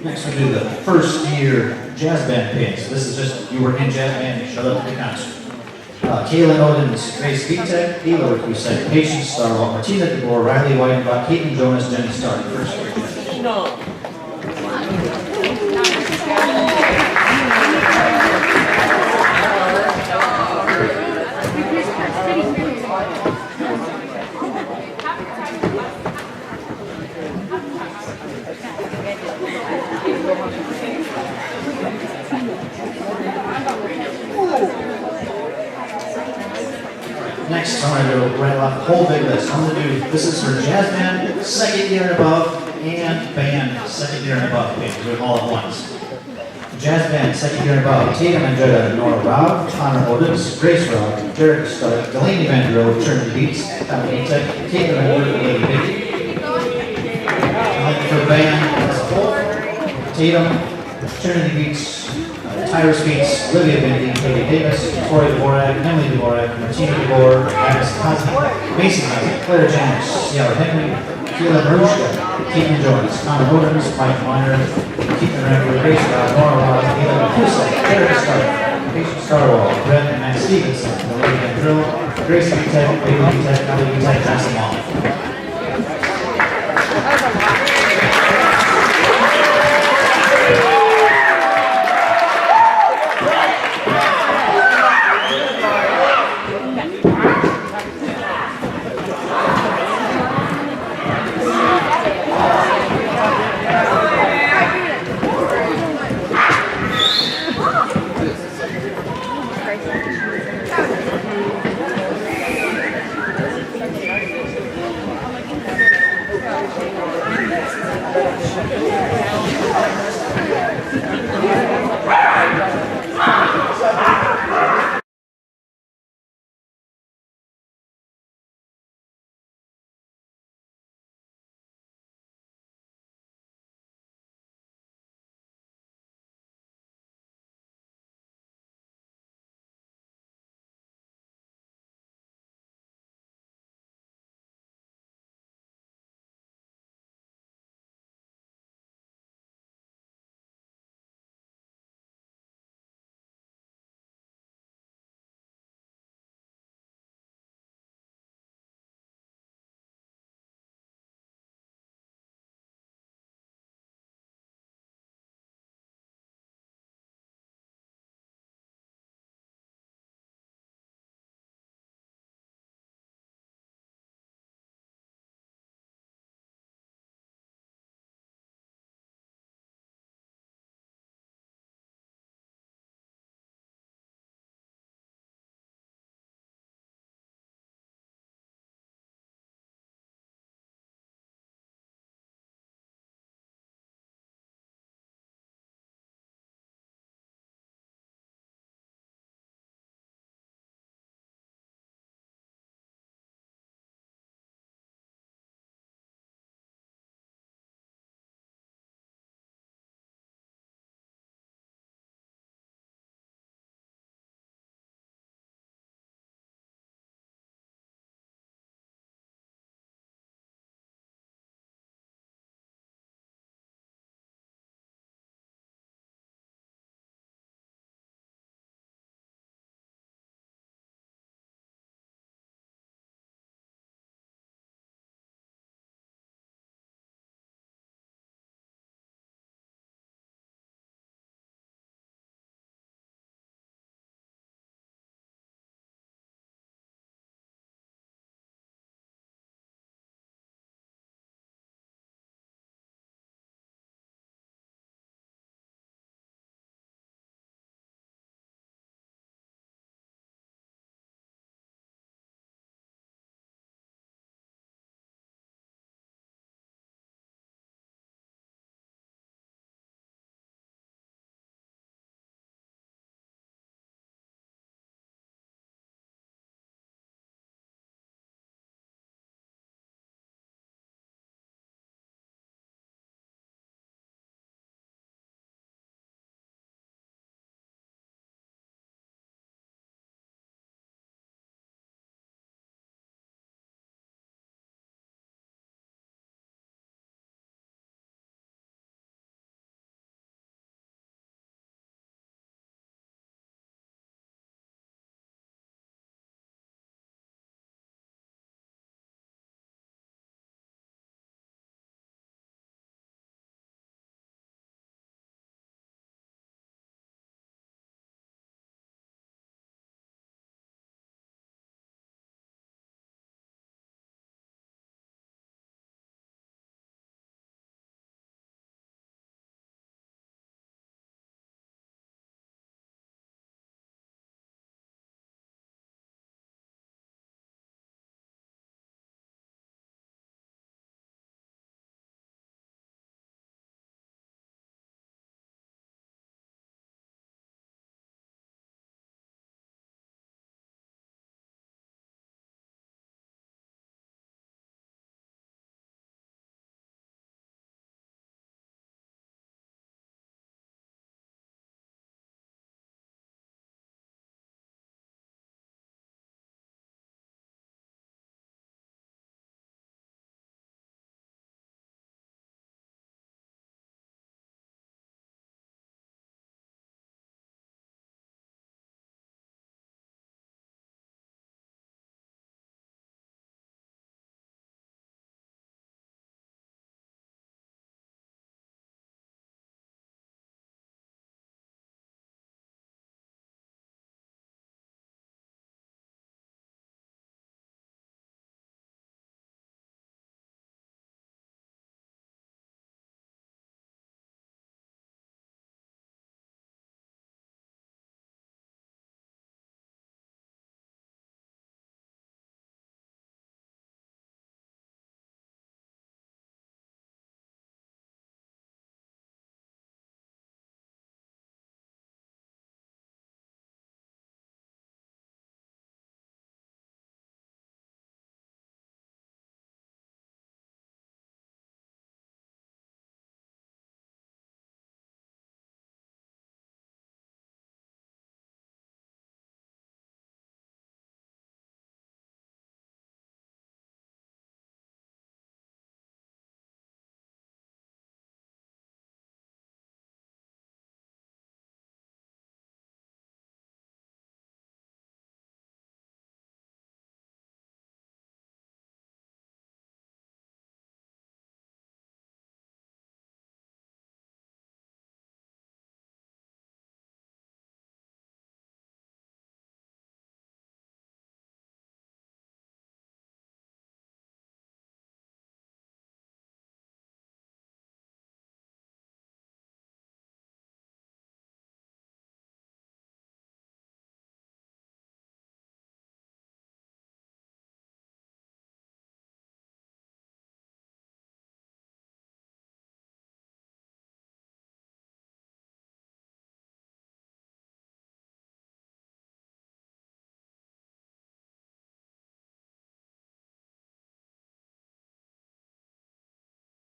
Next we do the first year jazz band pins. So this is just, you were in jazz band, you showed up to the concert. Kaylin Odens, Grace Vitek, Ela Kusek, Patience Starwell, Martina DeBoer, Riley Weidenbach, Caitlin Jonas, Jenny Stark. First year jazz. No. Next, I'm going to go rattle off the whole big list. I'm going to do, this is for jazz band, second year and above, and band, second year and above. Okay, we'll do it all at once. Jazz band, second year and above. Tatum and Jetta, Nora Robb, Connor Otis, Grace Robb, Derek Stark, Delaney Van Drill, Trinity Beats, Tommy Tech, Caitlin and Lily Biggie. For band as a whole, Tatum, Trinity Beats, Tyrus Beats, Olivia Bindi, Katie Davis, Tori Dvorak, Emily Dvorak, Martina DeBoer, Alice Cosby, Mason Cosby, Claire James, Ciara Henry, Keelan Marushka, Caitlin Jones, Connor Williams, Mike Meyer, Keelan Ranker, Grace Robb, Nora Robb, Ela Kusek, Derek Stark, Patience Starwall, Brett and Max Stevenson, Lily Van Drill, Grace Vitek, Bailey Vitek, Ellie Vitek, Johnson Wall.